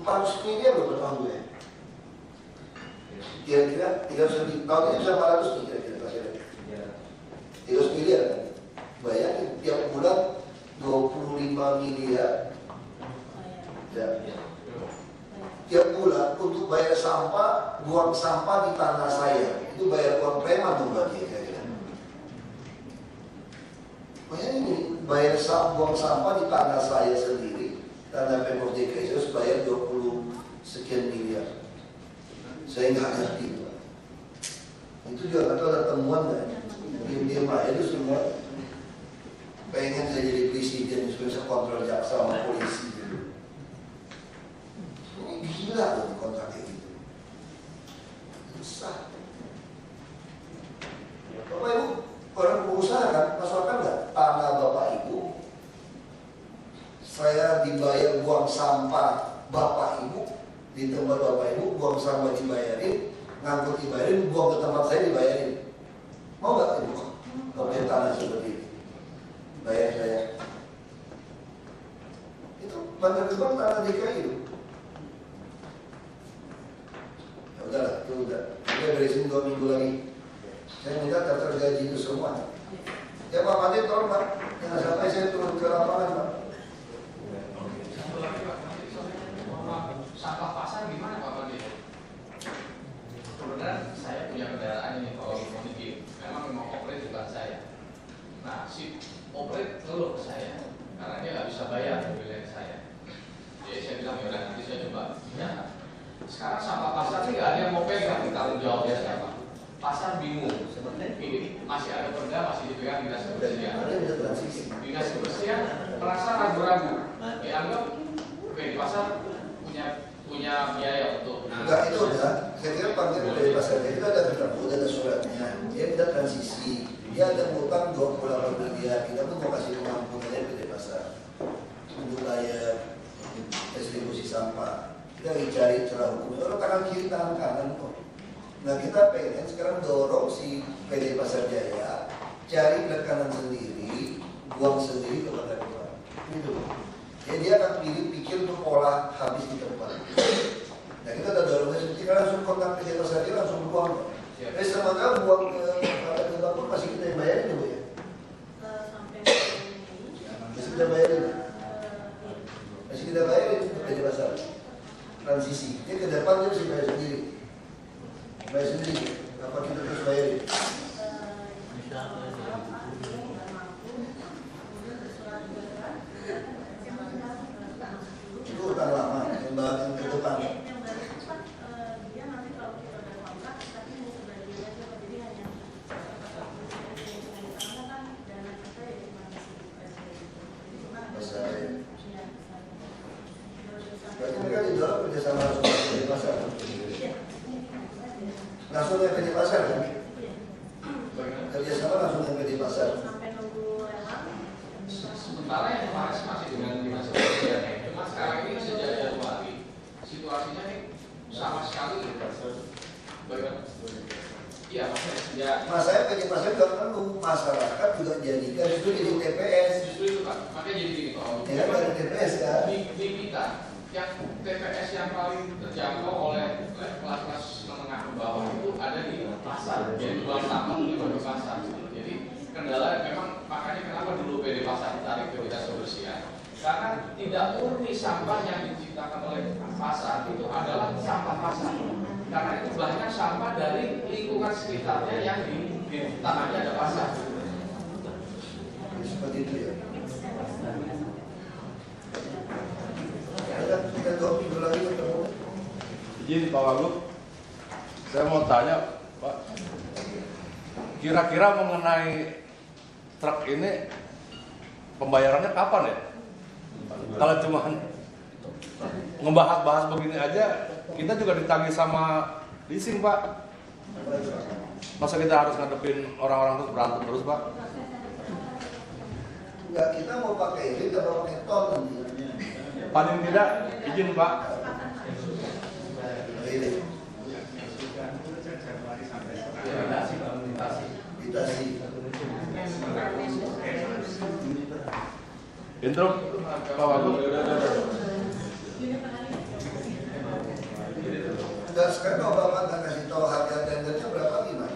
400 miliar loh per tahun gue. Kira-kira 300 tahun ini bisa 400 nih kira-kira. 300 miliar kan? Bayangin tiap bulan 25 miliar. Ya. Tiap bulan untuk bayar sampah, buang sampah di tanah saya. Itu bayar uang preman tuh berarti kira-kira. Makanya ini bayar buang sampah di tanah saya sendiri, tanah Pemprov DKI harus bayar 20 sekian miliar. Saya nggak ngerti Pak. Itu juga nggak tahu ada temuan nggak? Diam-diam aja itu semua. Pengen saya jadi presiden supaya bisa kontrol jaksa sama polisi. Ini gila loh kontrak kayak gitu. Susah. Bapak Ibu, orang pengusaha kan masuk akal nggak? Tanah Bapak Ibu, saya dibayar buang sampah Bapak Ibu, di tempat Bapak Ibu buang sampah dibayarin, ngangkut dibayarin, buang ke tempat saya dibayarin. Mau nggak Ibu? Kalau punya tanah seperti itu, bayar saya. Itu Bantar Gebang tanah DKI itu. Ya udahlah, itu udah. Kita beresin 2 minggu lagi. Saya minta daftar gaji itu semua. Ya Pak Made, tolong Pak, jangan sampai saya turun ke lapangan Pak. Satu lagi Pak, sampah pasar gimana Pak Made? Kebetulan saya punya kendaraan ini kalau mau dikirim, memang operate bukan saya. Nah, si operate ngeluh ke saya karena dia nggak bisa bayar di wilayah saya. Jadi saya bilang yaudah nanti saya coba. Ya. Sekarang sampah pasar ini nggak ada yang mau pegang, tanggung jawabnya siapa? Pasar bingung. Ini masih ada perda, masih dipegang dinas kebersihan. Dinas kebersihan merasa ragu-ragu. Dianggap di pasar punya biaya untuk. Enggak, itu udah. Saya kira panggil dari pasar kita ada ketemu, ada suratnya. Dia minta transisi. Dia ada ngutang 28 miliar. Kita pun mau kasih kemampuannya dari pasar untuk bayar distribusi sampah. Kita lagi cari celah hukum. Orang kanan kiri tangan kanan kok. Nah kita pengen sekarang dorong si PD Pasar Jaya cari rekanan sendiri, buang sendiri ke Bantar Gebang. Itu. Jadi dia akan pikir untuk olah habis di tempat. Nah kita udah dorongnya kita langsung kontak PD Pasar Jaya langsung buang. Tapi sementara buang ke Bantar Gebang pun masih kita yang bayarin dulu ya. Masih kita bayarin. Masih kita bayarin ke PD Pasar. Transisi. Ini ke depan dia mesti bayar sendiri. Bayar sendiri, apa kita terus bayarin? Itu utang lama, yang ke depan. Berarti mereka didorong kerjasama langsung di pasar. Langsung yang di pasar kan? Kerjasama langsung yang di pasar. Sementara yang kemarin masih dengan dinas kebersihan. Cuma sekarang ini sejak Januari situasinya ini sama sekali. Bagaimana? Iya, maksudnya sejak. Mas saya PD Pasar juga perlu masyarakat juga jadikan itu jadi TPS. Justru itu Pak, makanya jadi gini Pak. Ya kan TPS kan? Di kita yang TPS yang paling terjangkau oleh kelas-kelas menengah ke bawah itu ada di pasar. Jadi buang sampah itu di pasar. Jadi kendala memang makanya kenapa dulu PD Pasar ditarik ke dinas kebersihan. Karena tidak murni sampah yang diciptakan oleh pasar itu adalah sampah pasar. Karena itu banyak sampah dari lingkungan sekitarnya yang di tanahnya ada pasar. Seperti itu ya. Izin Pak Wagub, saya mau tanya Pak, kira-kira mengenai truk ini pembayarannya kapan ya? Kalau cuma ngebahas-bahas begini aja, kita juga ditagih sama leasing Pak. Masa kita harus ngadepin orang-orang terus berantem terus Pak? Enggak, kita mau pakai ini atau pakai tol nanti. Paling tidak izin Pak. Intro Pak Wagub. Dan sekarang kalau Bapak nggak kasih tahu harga tendernya berapa gimana?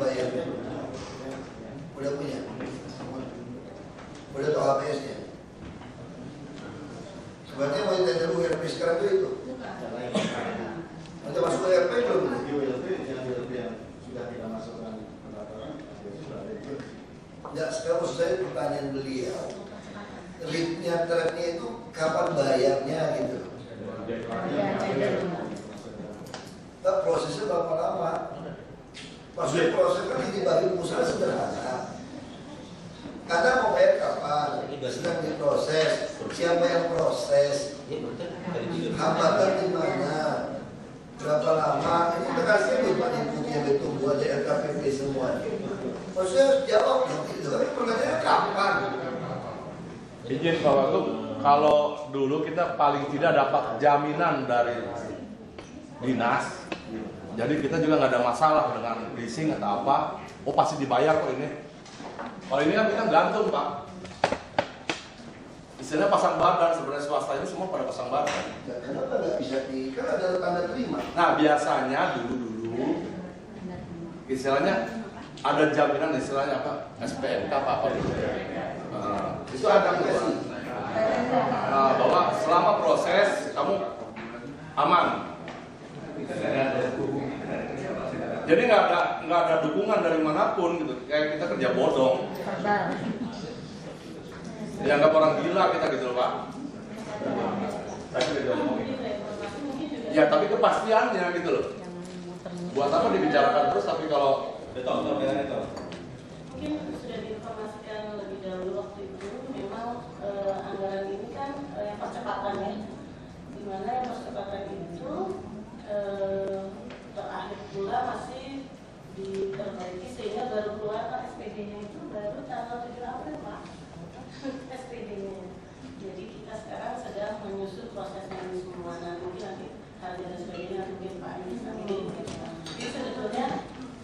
Bayarnya. Udah punya? Udah tahu HPS-nya? Sebenarnya mau tender URP sekarang itu? Nanti masuk URP belum? Sudah tidak masukkan pendaftaran. Enggak, sekarang maksud saya pertanyaan beliau. Trapnya itu kapan bayarnya gitu? Prosesnya berapa lama? Maksudnya proses kan dibagi usaha sederhana. Anda mau bayar kapan? Sedang diproses. Siapa yang proses? Hambatan di mana? Berapa lama? Ini kita kasih Pak inputnya betul buat LKPP semua. Maksudnya jawab gitu. Tapi pertanyaannya kapan? Izin Pak Wagub, kalau dulu kita paling tidak dapat jaminan dari dinas, jadi kita juga nggak ada masalah dengan leasing atau apa. Oh pasti dibayar kok ini. Kalau ini kan kita gantung Pak. Istilahnya pasang badan, sebenarnya swasta ini semua pada pasang badan. Ya, kenapa nggak bisa kan ada tanda terima? Nah biasanya dulu istilahnya ada jaminan, istilahnya apa? SPNK apa gitu. Itu ada bahwa selama proses kamu aman. Jadi nggak ada dukungan dari manapun gitu. Kayak kita kerja bodong. Dianggap orang gila kita gitu loh Pak. Ya tapi kepastiannya gitu loh. Buat apa dibicarakan terus tapi kalau mungkin sudah diinformasikan lebih dahulu waktu itu memang anggaran ini kan percepatan ya, dimana yang percepatan itu terakhir pula masih diperbaiki sehingga baru keluar kan SPD-nya itu baru tanggal 7 April Pak. SPD-nya. Jadi kita sekarang sedang menyusun prosesnya ini semua. Nah mungkin nanti harga dan sebagainya mungkin Pak Anies nanti. Jadi sebetulnya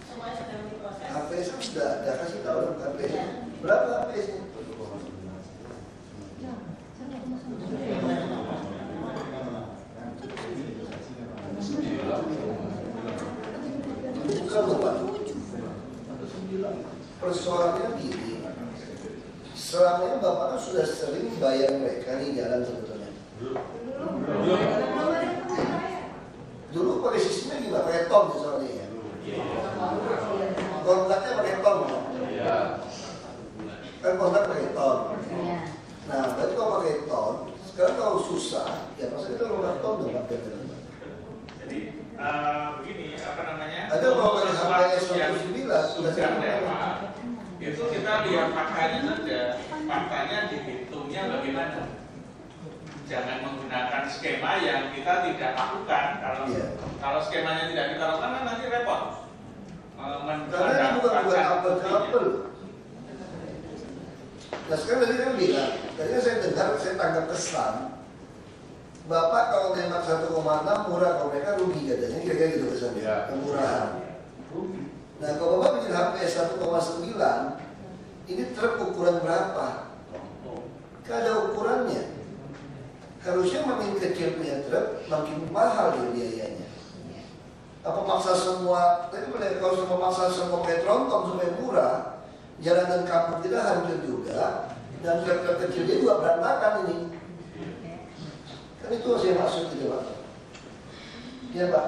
semuanya sedang diproses. HPS sudah kasih tahu HPS. Berapa HPS-nya? Bukan Bapak. Persoalannya gini. Selama ini Bapak kan sudah sering bayar mereka di jalan sebetulnya. Dulu pakai sistemnya gimana? Pakai tol soalnya ya. Kontraknya pakai tol. Kan kontrak pakai tol. Nah, berarti kalau pakai tol, sekarang kalau susah, ya pasti kita lewat tol dong pakai. Jadi begini apa namanya? Ada kalau pakai HPS yang 19 sudah lewat. Itu kita lihat faktanya saja. Faktanya dihitungnya bagaimana? Jangan menggunakan skema yang kita tidak lakukan. Kalau skemanya tidak kita lakukan kan nanti repot. Karena ini bukan apel-apel. Nah sekarang tadi kan bilang, tadinya saya dengar, saya tangkap kesan, Bapak kalau nembak 1,6 murah, kalau mereka rugi katanya, kira-kira gitu kesannya, kemurahan. Nah kalau Bapak bikin HPS 1,9, ini truk ukuran berapa? Kan ada ukurannya. Harusnya makin kecil punya truk, makin mahal dia biayanya. Apa maksa semua, tapi kalau semua maksa semua pakai tronton supaya murah, jalanan kampung kita hancur juga, dan truk-truk kecil dia juga berantakan ini. Kan itu saya maksud gitu Pak. Ya Pak,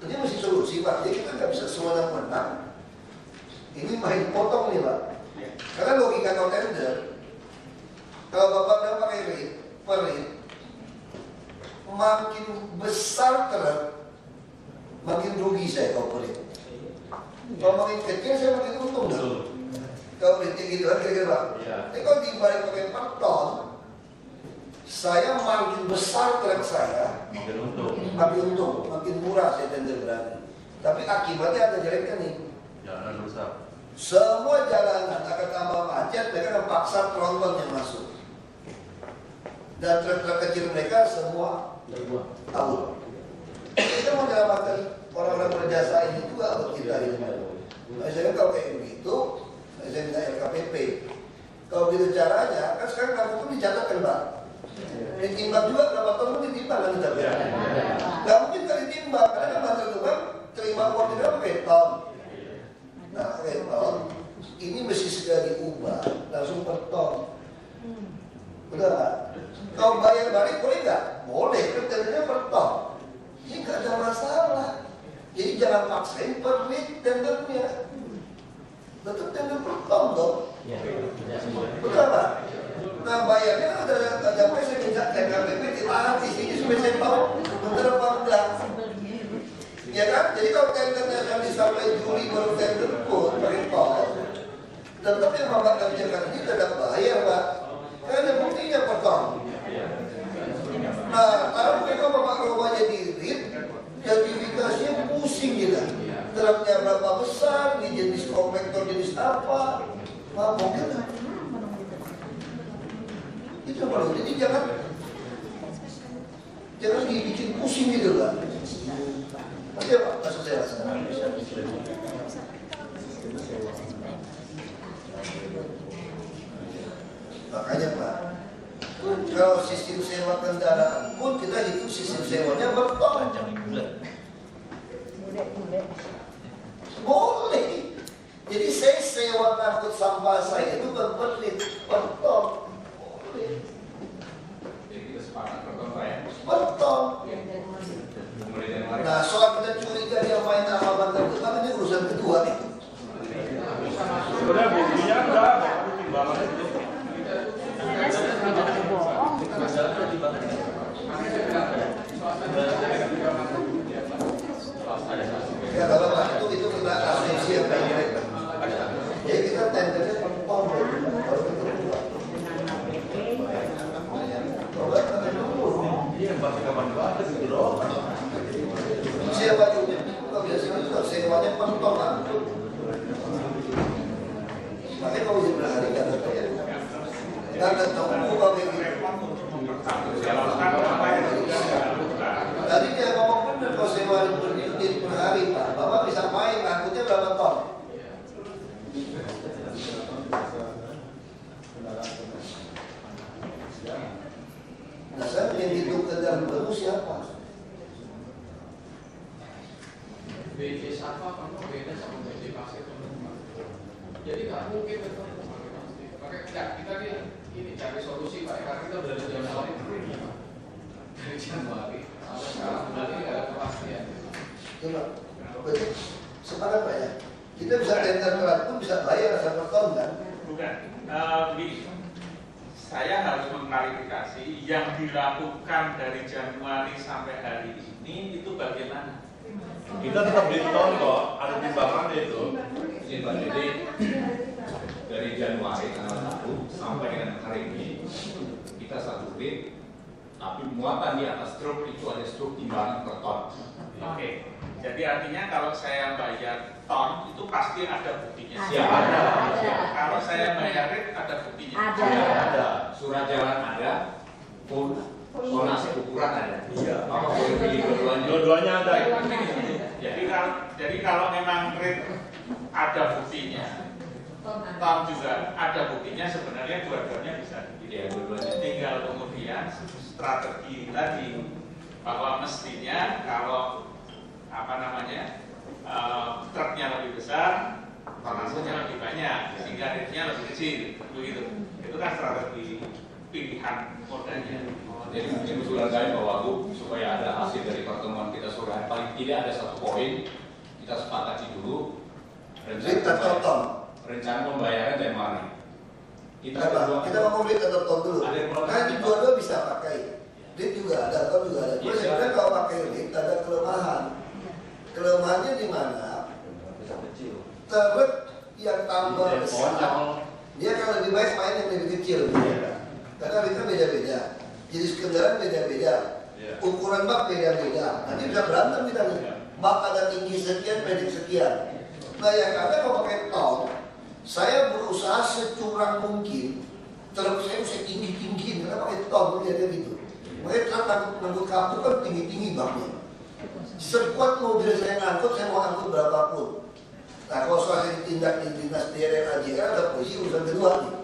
ini mesti solusi Pak, jadi kita nggak bisa semena-mena. Ini main potong nih Pak. Karena logika no tender, kalau Bapak bilang pakai rate, per rate, makin besar truk, makin rugi saya kalau per rate. Kalau makin kecil saya makin untung dong. Kalau rate gitu kan kira-kira Pak. Tapi kalau dibalik pakai per ton, saya makin besar truk saya, makin untung, makin murah saya tender berani. Tapi akibatnya ada jeleknya nih. Jalanan rusak. Semua jalanan akan tambah macet, mereka akan paksa tronton yang masuk. Dan truk-truk kecil mereka semua tahu. Kita mau menyelamatkan orang-orang berjasa ini juga buat kita ini. Saya kalau kayak begitu, saya minta LKPP. Kalau begitu caranya, kan sekarang kamu pun dicatat kan Pak? Ditimbang juga berapa ton pun ditimbang kan kita? Nggak mungkin kan ditimbang, karena kan Menteri Lingkungan terima uang tidak pakai ton. Nah, pakai ton, ini mesti segera diubah, langsung per ton. Udah Pak? Kalau bayar balik boleh nggak? Boleh, kan tendernya per ton. Ini nggak ada masalah. Jadi jangan paksain per rit tendernya. Tetap tender per ton dong. Betul Pak? Nah bayarnya ada saya minta TKPP ditahan di sini supaya saya tahu benar apa enggak. Ya kan? Jadi kalau tendernya akan sampai Juli baru tender pun pakai tol, tetap yang Bapak kebijakan ini tidak bayar Pak. Karena ada buktinya per ton. Nah kalau mereka Bapak rumahnya di RIT, sertifikasinya pusing gitu. Truknya berapa besar, di jenis kompaktor jenis apa, mungkin itu malu. Jadi jangan dibikin pusing gitu Pak. Oke Pak, masuk saya sekarang. Makanya Pak, kalau sistem sewa kendaraan pun kita hitung sistem sewanya bertahun. Boleh. Jadi saya sewa ngangkut sampah saya itu per ton. Boleh. Jadi kita sepakat per ton ya. Per ton. Nah soal kita curiga dia main sama bantar itu kan ini urusan kedua nih. Sebenarnya buktinya enggak, timbangannya itu. Ya kalau Pak itu kita asumsi yang baik. Jadi kita tendernya per ton baru kedua. Iya, pasti kapan banget gitu loh. Sewa juga, kalau biasanya juga sewanya per ton angkut. Makanya kalau bisa berhari nggak ada bayar. Nggak ada tunggu kalau begitu. Tadi dia ngomong benar kalau sewa per hari Pak. Bapak bisa main angkutnya berapa ton? Nah saya yang hidup kendaraan baru siapa? BJ Safa kamu beda sama BJ Pasir. Jadi nggak mungkin betul pasti. Makanya kita ini cari solusi Pak. Karena kita udah dari Januari dari Januari sampai sekarang berarti nggak ada kepastian. Coba, betul. Sepakat Pak ya. Kita bisa tender berat pun bisa bayar satu ton kan? Bukan. Saya harus mengklarifikasi yang dilakukan dari Januari sampai hari ini itu bagaimana? Kita tetap di ton kok, ada timbangannya itu. Jadi dari Januari tanggal 1 sampai dengan hari ini kita satu rit, tapi muatan di atas truk itu ada truk timbangan per ton. Oke. Jadi artinya kalau saya bayar ton itu pasti ada buktinya. Ya, ada. Kalau saya bayar rit ada buktinya. Ada. Surat jalan ada, pun sonasi ukuran ada. Iya. Apa boleh pilih keduanya? Dua-duanya ada. Jadi kalau memang rit ada buktinya, ton juga ada buktinya, sebenarnya dua-duanya bisa dipilih. Ya, dua-duanya. Tinggal kemudian strategi tadi bahwa mestinya kalau truknya lebih besar, tonasenya lebih banyak, sehingga ritnya lebih kecil, begitu. Itu kan strategi pilihan modalnya. Jadi mungkin usulan kami Pak Wagub supaya ada hasil dari pertemuan kita sore paling tidak ada satu poin kita sepakati dulu rencana pembayaran dari mana. Kita ngomong rit atau ton dulu. Nah di dua-dua bisa pakai. Rit juga ada, ton juga ada. Terus sebenarnya kalau pakai rit ada kelemahan. Kelemahannya di mana? Truk yang tambah besar, dia akan lebih baik main yang lebih kecil. Karena ritnya beda-beda. Jenis kendaraan beda-beda. Ukuran bak beda-beda. Nanti bisa berantem kita nih. Bak ada tinggi sekian, pendek sekian. Nah yang ada kalau pakai ton, saya berusaha securang mungkin. Truk saya bisa tinggi-tinggi, karena pakai ton, lihatnya gitu. Makanya truk ngangkut kapu kan tinggi-tinggi baknya. Sekuat mobil saya ngangkut, saya mau angkut berapapun. Nah kalau saya ditindak di dinas DRL AJR ada polisi urusan kedua nih.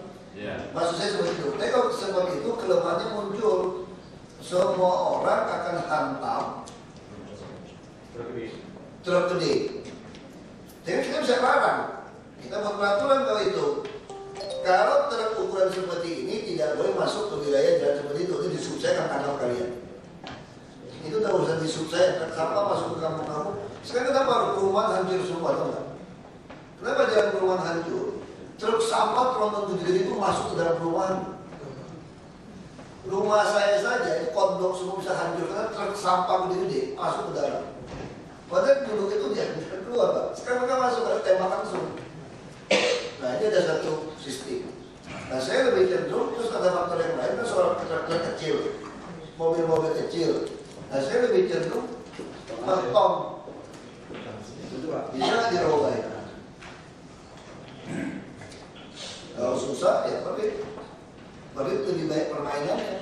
Maksud saya seperti itu. Tapi kalau seperti itu kelemahannya muncul. Semua orang akan hantam truk gede. Jadi kita bisa larang. Kita buat peraturan kalau itu. Kalau truk ukuran seperti ini tidak boleh masuk ke wilayah jalan seperti itu disub saya akan tangkap kalian. Itu udah urusan disub saya. Sampah masuk ke kampung-kampung. Sekarang kenapa perumahan hancur semua, tahu nggak? Kenapa jalan perumahan hancur? Truk sampah tronton gede-gede itu masuk ke dalam perumahan. Rumah saya saja itu kondok semua bisa hancur karena truk sampah gede-gede masuk ke dalam. Padahal dulu itu dia keluar, Pak. Sekarang mereka masuk ke tembak langsung. Nah ini ada satu sistem. Nah saya lebih cenderung, terus ada faktor yang lain kan soal truk kecil, mobil-mobil kecil. Nah saya lebih cenderung mentom. Bisa nggak dirubah ya? Kalau susah ya tapi lebih baik permainannya.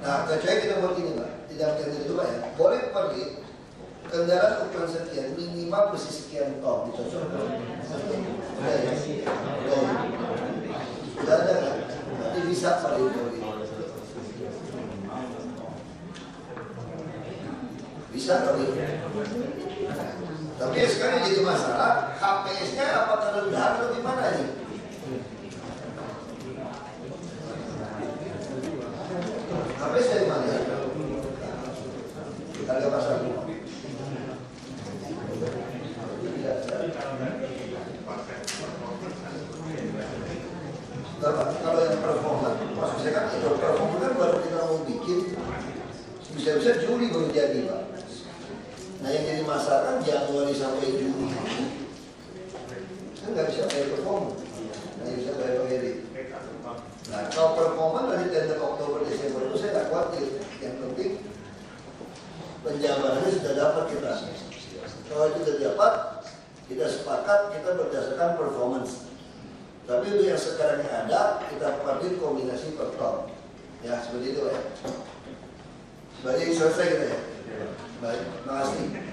Nah kecuali kita buat ini Pak, tidak terjadi itu Pak ya. Boleh pergi kendaraan ukuran sekian minimal bersih sekian ton dicocokkan. Sudah ada kan? Nanti bisa paling boleh. Bisa kali. Tapi sekarang jadi masalah HPS-nya apakah rendah atau gimana nih? HPS dari mana ya? Harga pasar. Kalau yang performa, maksud saya kan itu performa kan baru kita mau bikin bisa-bisa Juli baru jadi Pak. Nah yang jadi masalah kan Januari sampai Juli kan nggak bisa bayar performa, nggak bisa bayar PHD. Nah kalau performa dari tender Oktober Desember itu saya nggak khawatir. Yang penting penjabarannya sudah dapat kita. Kalau itu sudah dapat, kita sepakat kita berdasarkan performance. Tapi untuk yang sekarang yang ada kita pakai kombinasi per ton. Ya seperti itu ya. Berarti selesai kita ya. Baik, terima kasih.